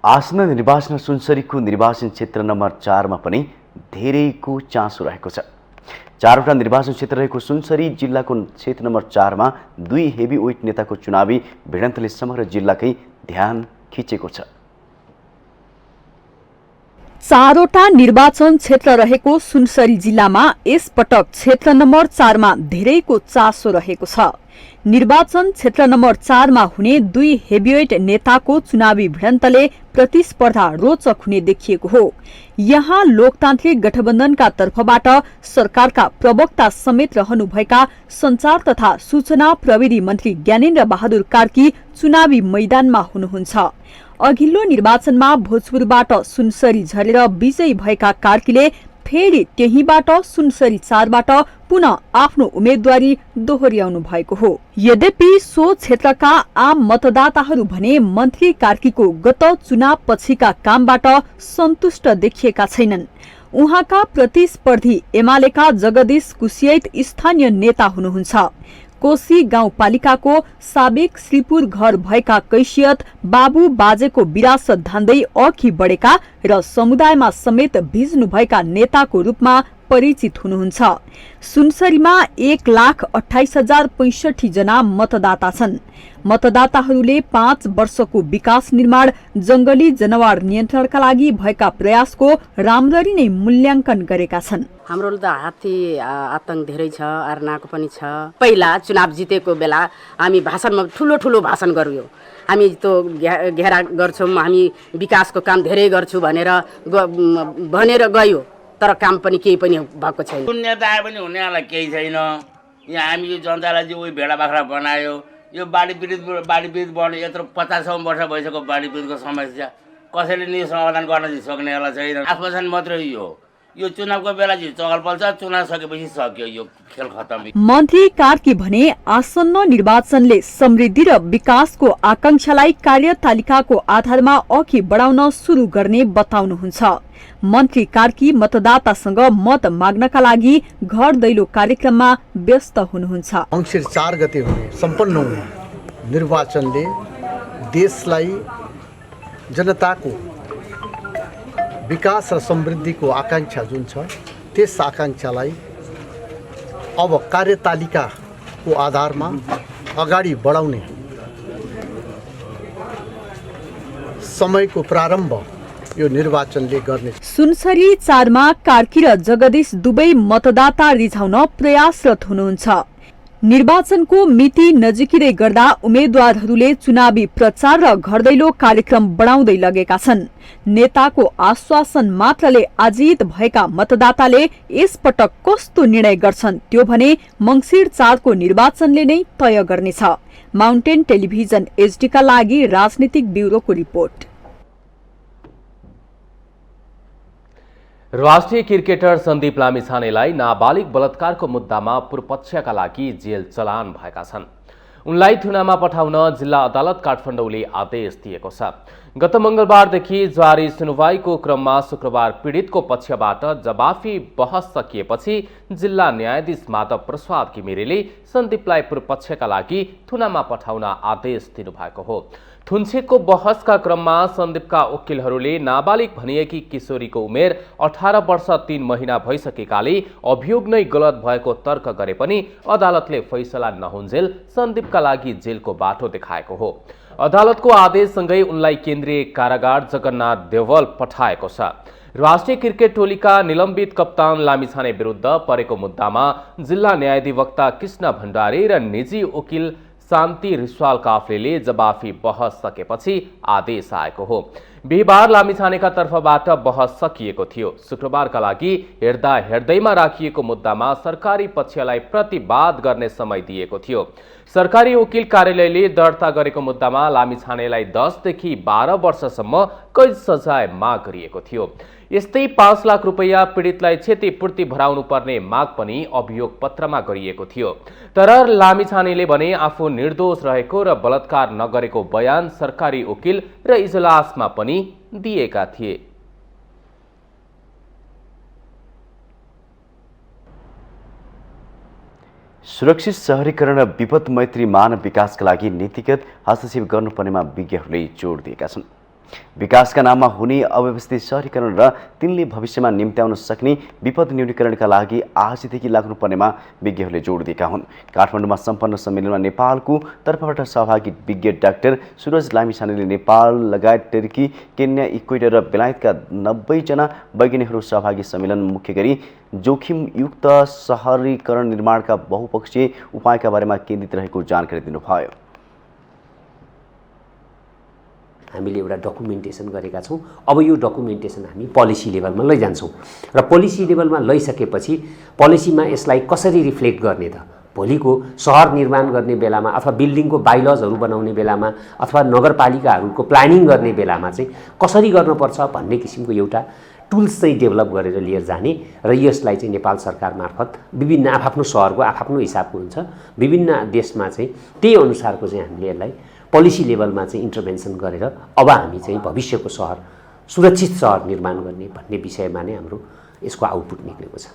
आसन्न निर्वाचन सुनसरीको निर्वाचन क्षेत्र नम्बर 4 मा पनि धेरैको चासो रहेको छ। 4वटा निर्वाचन क्षेत्र रहेको सुनसरी जिल्लाको क्षेत्र नम्बर 4 मा 2 हेभीवेट नेताको चुनावी भिडन्तले समग्र जिल्लाकै ध्यान खिचेको छ। 4वटा निर्वाचन क्षेत्र रहेको सुनसरी जिल्लामा यसपटक क्षेत्र नम्बर 4 मा धेरैको चासो रहेको छ। निर्वाचन क्षेत्र नम्बर 4 मा हुने 2 हेभीवेट नेताको चुनावी भिडन्तले प्रतिस्पर्धा रोचक हुने देखिएको हो। यहाँ लोकतान्त्रिक गठबन्धनका तर्फबाट सरकारका प्रवक्ता समेत रहनुभएका संचार तथा सूचना प्रविधि मन्त्री ज्ञानेन्द्र बहादुर कार्की चुनावी मैदानमा हुनुहुन्छ। अघिल्लो निर्वाचनमा भोजपुरबाट सुनसरी झरेर विजयी भएका कार्कीले फेरि त्यहीबाट सुनसरी 4 बाट पुनः आफ्नो उम्मेदवारी दोहोर्याउनु भएको हो। यद्यपि सो क्षेत्रका आम मतदाताहरू भने मन्त्री कार्कीको गत चुनाव पछिका कामबाट सन्तुष्ट देखिएका छैनन्। उहाँका प्रतिस्पर्धी एमालेका जगदीश कुसियत स्थानीय नेता हुनुहुन्छ। कोशी गाउँपालिकाको साबिक श्रीपुर घर भएका कैसियत बाबु बाजेको विरासत धान्दै अघि बढेका र समुदायमा समेत भिज्नुभएका नेताको रूपमा परिचित हुनुहुन्छ। सुनसरीमा 1,28,065 जना मतदाता छन्। मतदाताहरूले 5 वर्षको विकास निर्माण, जंगली जनावर नियन्त्रणका लागि भएका प्रयासको राम्ररी नै मूल्याङ्कन गरेका छन्। हाम्रो त हात्ती आतंक धेरै छ, अर्नाको पनि छ। पहिला चुनाव जितेको बेला हामी भाषणमा ठुलो भाषण गर्यौं, हामी त घेरा गर्छौं, हामी विकासको काम धेरै गर्छु भनेर गयो, तर काम पनि केही पनि भएको छैन। नेता आए पनि हुनेलाई केही छैन। यहाँ हामी यो जनतालाई चाहिँ उही भेडा बाख्रा बनायो। यो बाढी पीडित बढ्ने यत्रो 50 वर्ष भइसक्यो बाढी पीडितको समस्या कसैले नि समाधान गर्न सक्नेवाला छैन। आश्वासन मात्रै यो चुनावको बेला चाहिँ चहलपहल छ, चुनाव सकेपछि सक्यो, यो खेल खतम। मन्त्री कार्की भने आसन्न निर्वाचनले समृद्धि र विकासको आकांक्षालाई कार्यतालिकाको आधारमा अघि बढाउन सुरु गर्ने बताउनुहुन्छ। मन्त्री कार्की मतदातासँग मत माग्नका लागि घर दैलो कार्यक्रममा व्यस्त हुनुहुन्छ। मङ्सिर 4 गते हुने सम्पन्न हुने निर्वाचनले देशलाई जनताको विकास र समृद्धिको आकांक्षा जुन छ त्यस आकांक्षालाई अब कार्यतालिकाको आधारमा अगाडि बढाउने समयको प्रारम्भ यो निर्वाचनले गर्ने। सुनसरी 4 मा कार्की र जगदीश दुवै मतदाता रिझाउन प्रयासरत हुनुहुन्छ। निर्वाचनको मिति नजिकिँदै गर्दा उम्मेद्वारहरूले चुनावी प्रचार र घरदैलो कार्यक्रम बढाउँदै लगेका छन्। नेताको आश्वासन मात्रले आजित भएका मतदाताले यसपटक कस्तो निर्णय गर्छन् त्यो भने मङ्सिर 4 को निर्वाचनले नै तय गर्नेछ। माउन्टेन टेलिभिजन HD का लागि राजनीतिक ब्युरोको रिपोर्ट। राष्ट्रिय क्रिकेटर सन्दीप लामिछानेलाई नाबालिग बलात्कारको मुद्दामा पूर्वपक्षका लागि जेल चलान भएका छन्। उनलाई थुनामा पठाउन जिल्ला अदालत काठमाडौँले आदेश दिएको छ। गत मंगलबारदेखि जारी सुनवाईको क्रममा शुक्रबार पीडितको पक्षबाट जवाफी बहस सकिएपछि जिल्ला न्यायाधीश माधव प्रसाद घिमिरेले सन्दीपलाई पूर्वपक्षका लागि थुनामा पठाउन आदेश दिनुभएको हो। थुन्सेकको बहसका क्रममा सन्दीपका वकिलहरूले नाबालिग भनिएकी किशोरीको उमेर 18 वर्ष 3 महिना भइसकेकाले अभियोग नै गलत भएको तर्क गरे पनि अदालतले फैसला नहुन्जेल सन्दीपका लागि जेलको बाटो देखाएको हो। अदालतको आदेशसँगै उनलाई केन्द्रीय कारागार जगन्नाथ देवल पठाएको छ। राष्ट्रिय क्रिकेट टोलीका निलम्बित कप्तान लामिछाने विरुद्ध परेको मुद्दामा जिल्ला न्यायाधिवक्ता कृष्ण भण्डारी र निजी वकिल शान्ति रिस्वाल काफ्लेले जवाफी बहस सकेपछि आदेश आएको हो। बिहिबार लामिछानेका तर्फबाट बहस सकिएको थियो। शुक्रबारका लागि हेर्दैमा राखिएको मुद्दामा सरकारी पक्षलाई प्रतिवाद गर्ने समय दिएको थियो। सरकारी वकिल कार्यालयले दर्ता गरेको मुद्दामा लामिछानेलाई 10 देखि 12 वर्षसम्म कैद सजाय माग गरिएको थियो। यस्तै 5 लाख रुपैयाँ पीडितलाई क्षतिपूर्ति भराउनु पर्ने माग पनि अभियोग पत्रमा गरिएको थियो। तर लामिछानेले भने आफू निर्दोष रहेको र बलात्कार नगरेको बयान सरकारी वकिल र इजलासमा पनि दिएका थिए। सुरक्षित शहरीकरण र विपद मैत्री मानव विकासका लागि नीतिगत हस्तक्षेप गर्नुपर्नेमा विज्ञहरूले जोड दिएका छन्। विकासका नाममा हुने अव्यवस्थित शहरीकरण र तिनले भविष्यमा निम्त्याउन सक्ने विपद न्यूनीकरणका लागि आजदेखि लाग्नुपर्नेमा विज्ञहरूले जोड दिएका हुन्। काठमाडौँमा सम्पन्न सम्मेलनमा नेपालको तर्फबाट सहभागी विज्ञ डाक्टर सुरज लामिछानेले नेपाल लगायत टर्की, केन्या, इक्वेडर र बेलायतका 90 जना वैज्ञानिकहरू सहभागी सम्मेलन मुख्य गरी जोखिमयुक्त शहरीकरण निर्माणका बहुपक्षीय उपायका बारेमा केन्द्रित रहेको जानकारी दिनुभयो। हामीले एउटा डकुमेन्टेसन गरेका छौँ। अब यो डकुमेन्टेसन हामी पोलिसी लेभलमा लैजान्छौँ र पोलिसी लेभलमा लैसकेपछि पोलिसीमा यसलाई कसरी रिफ्लेक्ट गर्ने त भोलिको सहर निर्माण गर्ने बेलामा अथवा बिल्डिङको बाइलजहरू बनाउने बेलामा अथवा नगरपालिकाहरूको प्लानिङ गर्ने बेलामा चाहिँ कसरी गर्नुपर्छ भन्ने किसिमको एउटा टुल्स चाहिँ डेभलप गरेर लिएर जाने र यसलाई चाहिँ नेपाल सरकार मार्फत विभिन्न आफ्नो सहरको आफ्नो हिसाबको हुन्छ, विभिन्न देशमा चाहिँ त्यही अनुसारको चाहिँ हामीले यसलाई पोलिसी लेभलमा चाहिँ इन्टरभेन्सन गरेर अब हामी चाहिँ भविष्यको सहर सुरक्षित सहर निर्माण गर्ने भन्ने विषयमा नै हाम्रो यसको आउटपुट निक्लेको छ।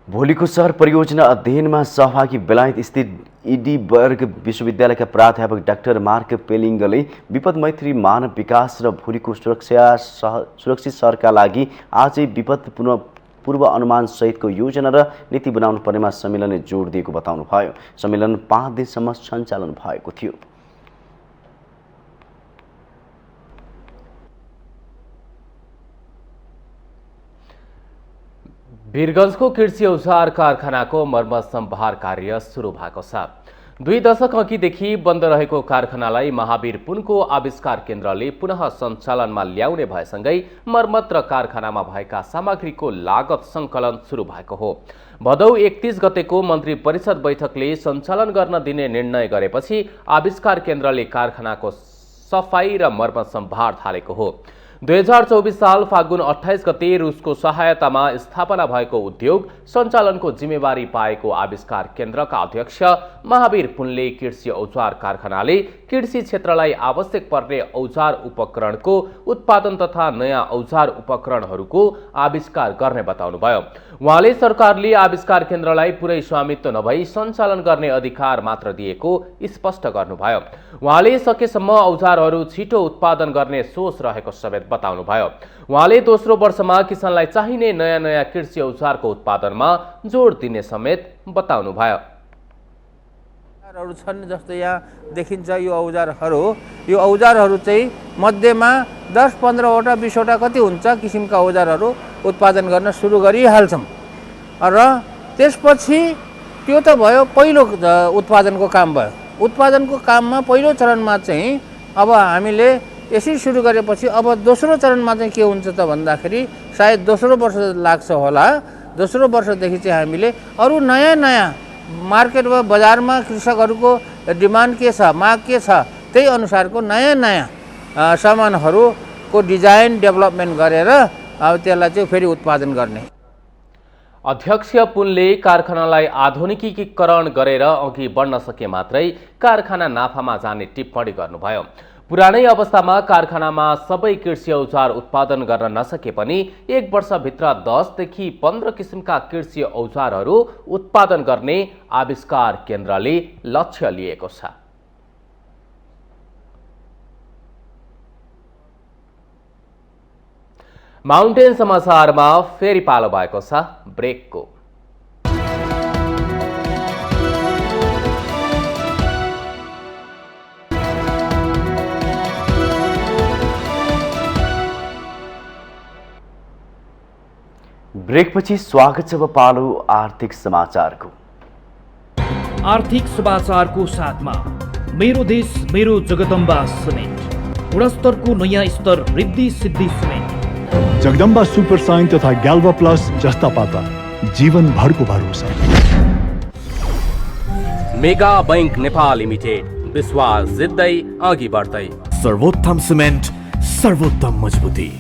भोलिको सहर परियोजना अध्ययनमा सहभागी बेलायत स्थित इडीबर्ग विश्वविद्यालयका प्राध्यापक डाक्टर मार्क पेलिङ्गले विपद मैत्री मानव विकास र भोलिको सुरक्षित सहरका लागि आजै विपद पुनः पूर्व अनुमान सहितको योजना र नीति बनाउनु पर्नेमा सम्मेलनले जोड दिएको बताउनुभयो। सम्मेलन 5 दिनसम्म सञ्चालन भएको थियो। वीरगञ्जको कृषि औजार कारखानाको मर्मत सम्भार कार्य सुरु भएको छ। 2 दशक अघिदेखि बन्द रहेको कारखानालाई महावीर पुनको आविष्कार केन्द्रले पुनः सञ्चालनमा ल्याउने भएसँगै मर्मत र कारखानामा भएका सामग्रीको लागत सङ्कलन सुरु भएको हो। भदौ 31 गतेको मन्त्री परिषद बैठकले सञ्चालन गर्न दिने निर्णय गरेपछि आविष्कार केन्द्रले कारखानाको सफाई र मर्मत सम्भार थालेको हो। 2024 साल फागुन 28 गते रुसको सहायतामा स्थापना भएको उद्योग सञ्चालनको जिम्मेवारी पाएको आविष्कार केन्द्रका अध्यक्ष महावीर पुनले कृषि औजार कारखानाले कृषि क्षेत्रलाई आवश्यक पर्ने औजार उपकरणको उत्पादन तथा नयाँ औजार उपकरणहरूको आविष्कार गर्ने बताउनुभयो। उहाँले सरकारले आविष्कार केन्द्रलाई पुरै स्वामित्व नभई सञ्चालन गर्ने अधिकार मात्र दिएको स्पष्ट गर्नुभयो। उहाँले सकेसम्म औजारहरू छिटो उत्पादन गर्ने सोच रहेको समेत बताउनुभयो। उहाँले दोस्रो वर्षमा किसानलाई चाहिने नयाँ नयाँ कृषि औजारको उत्पादनमा जोड दिने समेत बताउनुभयो। छन् जस्तो यहाँ देखिन्छ यो औजारहरू चाहिँ मध्येमा 10-15 वटा 20 वटा कति हुन्छ किसिमका औजारहरू उत्पादन गर्न सुरु गरिहाल्छौँ र त्यसपछि त्यो त भयो पहिलो उत्पादनको काम भयो। उत्पादनको काममा पहिलो चरणमा चाहिँ अब हामीले यसरी सुरु गरेपछि अब दोस्रो चरणमा चाहिँ के हुन्छ त भन्दाखेरि सायद दोस्रो वर्ष लाग्छ होला। दोस्रो वर्षदेखि चाहिँ हामीले अरू नयाँ नयाँ मार्केट वा बजारमा कृषकहरूको डिमान्ड के छ, माग के छ, त्यही अनुसारको नयाँ नयाँ सामानहरूको डिजाइन डेभलपमेन्ट गरेर अब त्यसलाई चाहिँ फेरि उत्पादन गर्ने। अध्यक्ष पुनले कारखानालाई आधुनिकीकरण गरेर अघि बढ्न सके मात्रै कारखाना नाफामा जाने टिप्पणी गर्नुभयो। पुरानै अवस्थामा कारखानामा सबै कृषि औजार उत्पादन गर्न नसके पनि 1 वर्षभित्र 10 देखि 15 किसिमका कृषि औजारहरू उत्पादन गर्ने आविष्कार केन्द्रले लक्ष्य लिएको छ। माउन्टेन समाचारमा फेरि पालो भएको छ ब्रेकको। ब्रेकपछि स्वागत छ पालो आर्थिक समाचारको। आर्थिक समाचारको साथमा मेरो देश मेरो जगदम्बा सिमेन्ट, गुणस्तरको नयाँ स्तर Riddhi Siddhi cement, Jagadamba super sign तथा ग्याल्वा प्लस जस्ता पाता जीवनभरको भरोसा। मेगा बैंक नेपाल लिमिटेड, विश्वास जित्दै अघि बढ्दै। सर्वोत्तम सिमेन्ट, सर्वोत्तम मजबुती।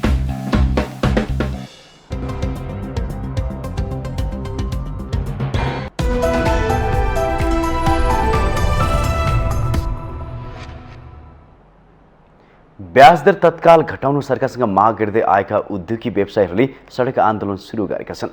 ब्याज दर तत्काल घटाउन सरकारसँग माग गर्दै आएका उद्योगी व्यवसायीहरूले सडक आन्दोलन सुरु गरेका छन्।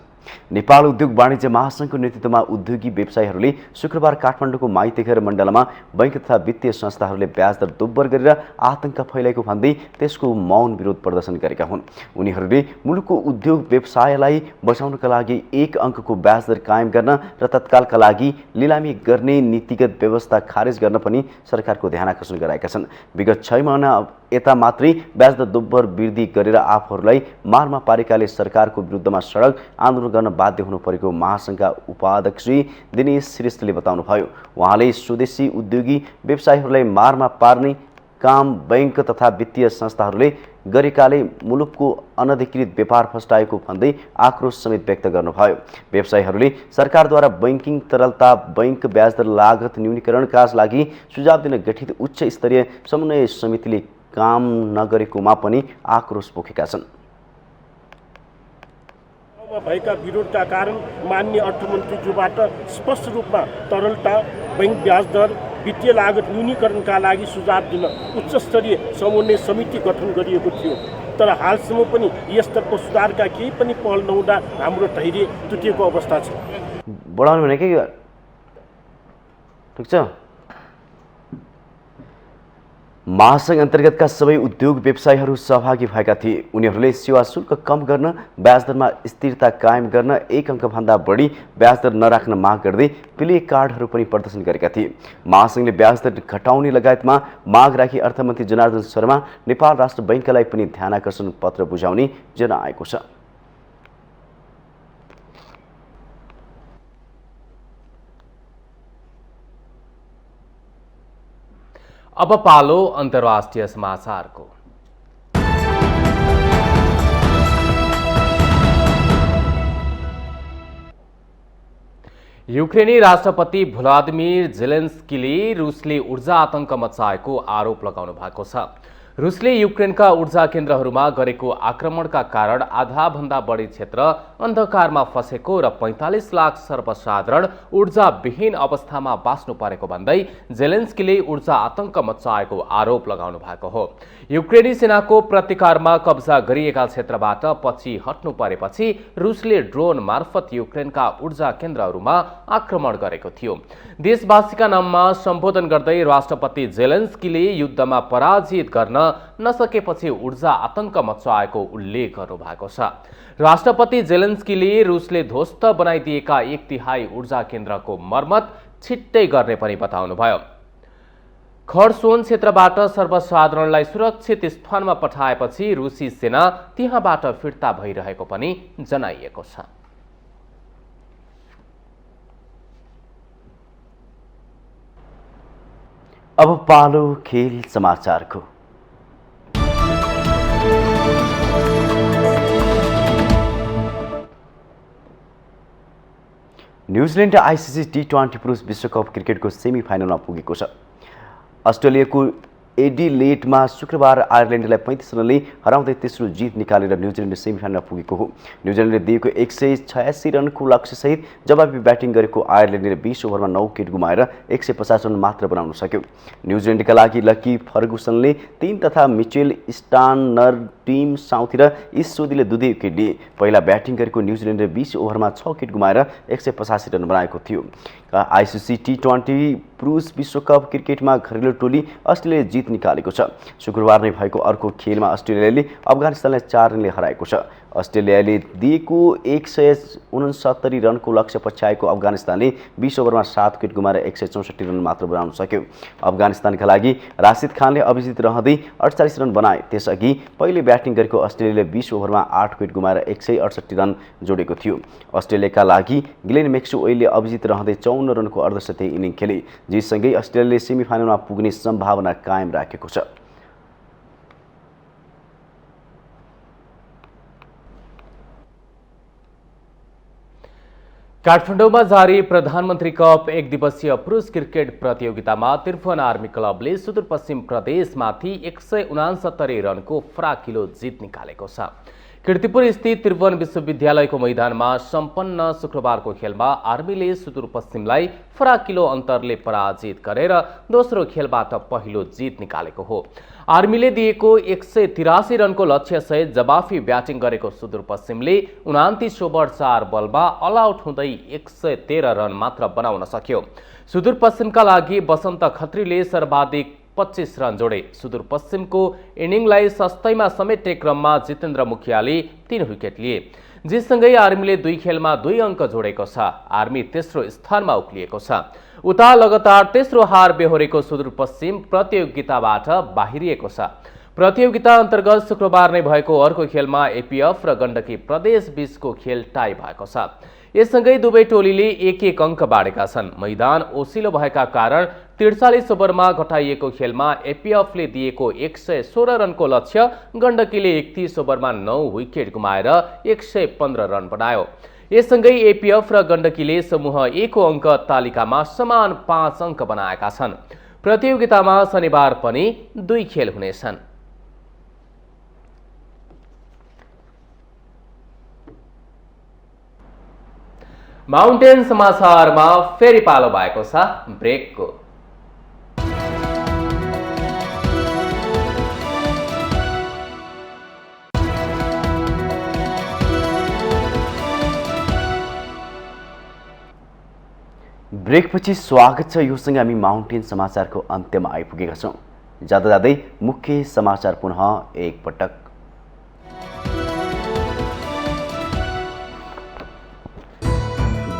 नेपाल उद्योग वाणिज्य महासङ्घको नेतृत्वमा उद्योगी व्यवसायीहरूले शुक्रबार काठमाडौँको माइतीघर मण्डलमा बैंक तथा वित्तीय संस्थाहरूले ब्याज दर दोब्बर गरेर आतंक फैलाएको भन्दै त्यसको मौन विरोध प्रदर्शन गरेका हुन्। उनीहरूले मुलुकको उद्योग व्यवसायलाई बचाउनका लागि 1 अङ्कको ब्याज दर कायम गर्न र तत्कालका लागि लिलामी गर्ने नीतिगत व्यवस्था खारेज गर्न पनि सरकारको ध्यानाकर्षण गराएका छन्। विगत 6 महिना यता मात्रै ब्याज दर दोब्बर वृद्धि गरेर आफूहरूलाई मारमा पारेकाले सरकारको विरुद्धमा सडक आन्दोलन गर्न बाध्य हुनु परेको महासङ्घका उपाध्यक्ष दिनेश श्रेष्ठले बताउनुभयो। उहाँले स्वदेशी उद्योगी व्यवसायीहरूलाई मारमा पार्ने काम बैंक तथा वित्तीय संस्थाहरूले गरेकाले मुलुकको अनधिकृत व्यापार फस्टाएको भन्दै आक्रोश समेत व्यक्त गर्नुभयो। व्यवसायीहरूले सरकारद्वारा बैंकिङ तरलता, बैंक ब्याज दर लागत न्यूनीकरणका लागि सुझाव दिन गठित उच्च स्तरीय समन्वय समितिले काम नगरेकोमा पनि आक्रोश पोखेका छन्। भएका विरोधका कारण माननीय अर्थमन्त्रीज्यूबाट स्पष्ट रूपमा तरलता, बैंक ब्याज दर, वित्तीय लागत न्यूनीकरणका लागि सुझाव दिन उच्च स्तरीय समन्वय समिति गठन गरिएको थियो। तर हालसम्म पनि यसतर्फ सुधारका केही पनि पहल नहुँदा हाम्रो धैर्य तुटिएको अवस्था छ। बढाउनु भने के ठिक छ? महासङ्घ अन्तर्गतका सबै उद्योग व्यवसायीहरू सहभागी भएका थिए। उनीहरूले सेवा शुल्क कम गर्न, ब्याज दरमा स्थिरता कायम गर्न, 1 अङ्कभन्दा बढी ब्याज दर नराख्न माग गर्दै प्ले कार्डहरू पनि प्रदर्शन गरेका थिए। महासङ्घले ब्याज दर घटाउने लगायतमा माग राखी अर्थमन्त्री जनार्दन शर्मा नेपाल राष्ट्र बैंकलाई पनि ध्यानाकर्षण पत्र बुझाउने जनाएको छ। अब पालो अन्तर्राष्ट्रिय समाचारको। युक्रेनी राष्ट्रपति भ्लादिमिर जेलेन्स्कीले रुसले ऊर्जा आतंक मचाएको आरोप लगाउनु भएको छ। रुसले युक्रेनका ऊर्जा केन्द्रहरूमा गरेको आक्रमणका कारण आधाभन्दा बढी क्षेत्र अन्धकारमा फँसेको र 45 लाख सर्वसाधारण ऊर्जाविहीन अवस्थामा बाँच्नु परेको भन्दै जेलेन्स्कीले ऊर्जा आतंक मचाएको आरोप लगाउनु भएको हो। युक्रेनी सेनाको प्रतिकारमा कब्जा गरिएका क्षेत्रबाट पछि हट्नु परेपछि रुसले ड्रोन मार्फत युक्रेनका ऊर्जा केन्द्रहरूमा आक्रमण गरेको थियो। देशवासीका नाममा सम्बोधन गर्दै राष्ट्रपति जेलेन्स्कीले युद्धमा पराजित गर्न नसकेपछि ऊर्जा आतंक मचाएको उल्लेख गर्नुभएको छ। राष्ट्रपति जेलेन्स्कीले रुसले ध्वस्त बनाइदिएका 1/3 ऊर्जा केन्द्रको मर्मत छिट्टै गर्ने पनि बताउनुभयो। खर्सोन क्षेत्रबाट सर्वसाधारणलाई सुरक्षित स्थानमा पठाएपछि रुसी सेना त्यहाँबाट फिर्ता भइरहेको पनि जनाइएको छ। अब पालो खेल समाचारको। न्युजिल्यान्ड आइसिसी T20 पुरुष विश्वकप क्रिकेटको सेमी फाइनलमा पुगेको छ। अस्ट्रेलियाको एडिलेडमा शुक्रबार आयरल्यान्डलाई 35 रनले हराउँदै तेस्रो जित निकालेर न्युजिल्यान्ड सेमी फाइनलमा पुगेको हो। न्युजिल्यान्डले दिएको 186 रनको लक्ष्यसहित जवाबी ब्याटिङ गरेको आयरल्यान्डले 20 ओभरमा 9 विकेट गुमाएर 150 रन मात्र बनाउन सक्यो। न्युजिल्यान्डका लागि लकी फर्गुसनले 3 तथा मिचेल स्टार्नर, टिम साउथी र इस्सोदीले 2 विकेट लिए। पहिला ब्याटिङ गरेको न्युजिल्यान्डले 20 ओभरमा 6 विकेट गुमाएर 185 रन बनाएको थियो। आइसिसी T20 पुरुष विश्वकप क्रिकेटमा घरेलु टोली अस्ट्रेलियाले जित निकालेको छ। शुक्रबार नै भएको अर्को खेलमा अस्ट्रेलियाले अफगानिस्तानलाई 4 रनले हराएको छ। अस्ट्रेलियाले दिएको 169 रनको लक्ष्य पछ्याएको अफगानिस्तानले 20 ओभरमा 7 विकेट गुमाएर 164 रन मात्र बनाउन सक्यो। अफगानिस्तानका लागि राशिद खानले अभिजित रहँदै 48 रन बनाए। त्यसअघि पहिले ब्याटिङ गरेको अस्ट्रेलियाले 20 ओभरमा 8 विकेट गुमाएर 168 रन जोडेको थियो। अस्ट्रेलियाका लागि ग्लेन मैक्सवेलले अभिजित रहँदै 54 रनको अर्धशतकीय इनिङ खेले। जितसँगै अस्ट्रेलियाले सेमी फाइनलमा पुग्ने सम्भावना कायम राखेको छ। काठमाडौँमा जारी प्रधानमन्त्री कप 1 दिवसीय पुरुष क्रिकेट प्रतियोगितामा त्रिभुवन आर्मी क्लबले सुदूरपश्चिम प्रदेशमाथि 169 रनको फराकिलो जित निकालेको छ। कीर्तिपुर स्थित त्रिभुवन विश्वविद्यालयको मैदानमा सम्पन्न शुक्रबारको खेलमा आर्मीले सुदूरपश्चिमलाई फराकिलो अन्तरले पराजित गरेर दोस्रो खेलबाट पहिलो जित निकालेको हो। आर्मीले दिएको 183 रनको लक्ष्यसहित जवाफी ब्याटिङ गरेको सुदूरपश्चिमले 29 ओभर 4 बलमा अल आउट हुँदै 113 रन मात्र बनाउन सक्यो। सुदूरपश्चिमका लागि बसन्त खत्रीले सर्वाधिक 25 रन जोडे। सुदूरपश्चिमको इनिङलाई सस्तैमा समेट्ने क्रममा जितेन्द्र मुखियाले 3 विकेट लिए। जितसँगै आर्मीले 2 खेलमा 2 अङ्क जोडेको छ। आर्मी तेस्रो स्थानमा उक्लिएको छ। उता लगातार तेस्रो हार बेहोरेको सुदूरपश्चिम प्रतियोगिताबाट बाहिरिएको छ। प्रतियोगिता अन्तर्गत शुक्रबार नै भएको अर्को खेलमा एपीएफ र गण्डकी प्रदेश बीचको खेल टाई भएको छ। यससँगै दुवै टोलीले 1-1 अङ्क बाँडेका छन्। मैदान ओसिलो भएका कारण 43 ओभरमा घटाइएको खेलमा एपीएफले दिएको 116 रनको लक्ष्य गण्डकीले 31 ओभरमा 9 विकेट गुमाएर 115 रन बनायो। यससँगै एपीएफ र गण्डकीले समूह A को अङ्क तालिकामा समान 5 अङ्क बनाएका छन्। प्रतियोगितामा शनिबार पनि 2 खेल हुनेछन्। माउन्टेन समाचारमा फेरि पालो भएको छ ब्रेकको। ब्रेकपछि स्वागत छ। योसँग हामी माउन्टेन समाचारको अन्त्यमा आइपुगेका छौँ। जाँदा जाँदै मुख्य समाचार पुनः एकपटक।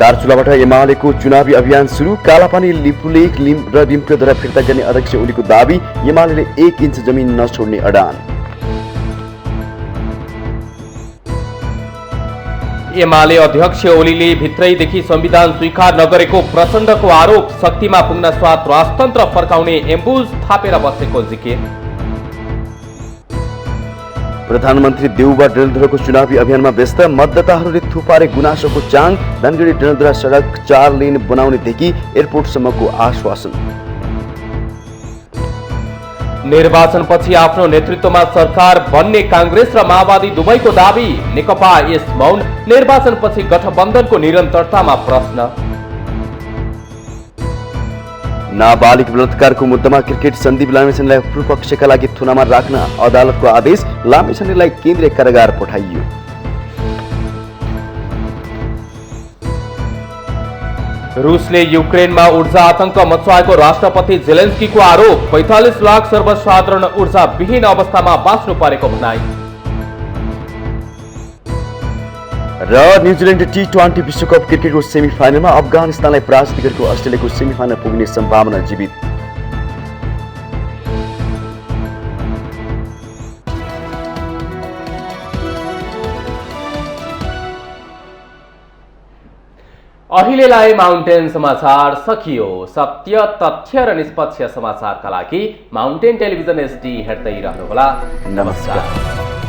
दार्चुलाबाट एमालेको चुनावी अभियान सुरु। कालापानी लिपुलेक र लिम्कोद्वारा फिर्ता गर्ने अध्यक्ष ओलीको दावी। एमाले 1 इन्च जमिन नछोड्ने अडान। एमाले अध्यक्ष ओलीले भित्रैदेखि संविधान स्वीकार नगरेको प्रचण्डको आरोप। शक्तिमा पुग्न साथ राजतन्त्र फर्काउने एम्बुज थापेर बसेको जिकिर। प्रधानमन्त्री देउबा डडेलधुराको चुनावी अभियानमा व्यस्त। मतदाताहरूले थुपारे गुनासोको चाङ। धनगढी डडेलधुरा सडक 4 लेन बनाउनेदेखि एयरपोर्टसम्मको आश्वासन। निर्वाचनपछि आफ्नो नेतृत्वमा सरकार बन्ने कांग्रेस र माओवादी दुवैको दावी। नेकपा यस मौन। निर्वाचनपछि गठबन्धनको निरन्तरतामा प्रश्न। नाबालिग बलात्कारको मुद्दामा क्रिकेट सन्दीप लामेछानेलाई पूर्वपक्षका लागि थुनामा राख्न अदालतको आदेश। लामेछानेलाई केन्द्रीय कारागार पठाइयो। रुसले युक्रेनमा ऊर्जा आतंक मचाएको राष्ट्रपति जेलेन्स्कीको आरोप। 45 लाख सर्वसाधारण ऊर्जा विहीन अवस्थामा बाँच्नु परेको भनाई। र न्युजिल्यान्ड T20 विश्वकप क्रिकेटको सेमिफाइनलमा अफगानिस्तानलाई पराजित गरेको अस्ट्रेलियाको सेमिफाइनल पुग्ने सम्भावना जीवित। अहिलेलाई माउन्टेन समाचार सकियो। सत्य, तथ्य र निष्पक्ष समाचारका लागि माउन्टेन टेलिभिजन HD हेर्दै रहनुहोला। नमस्कार।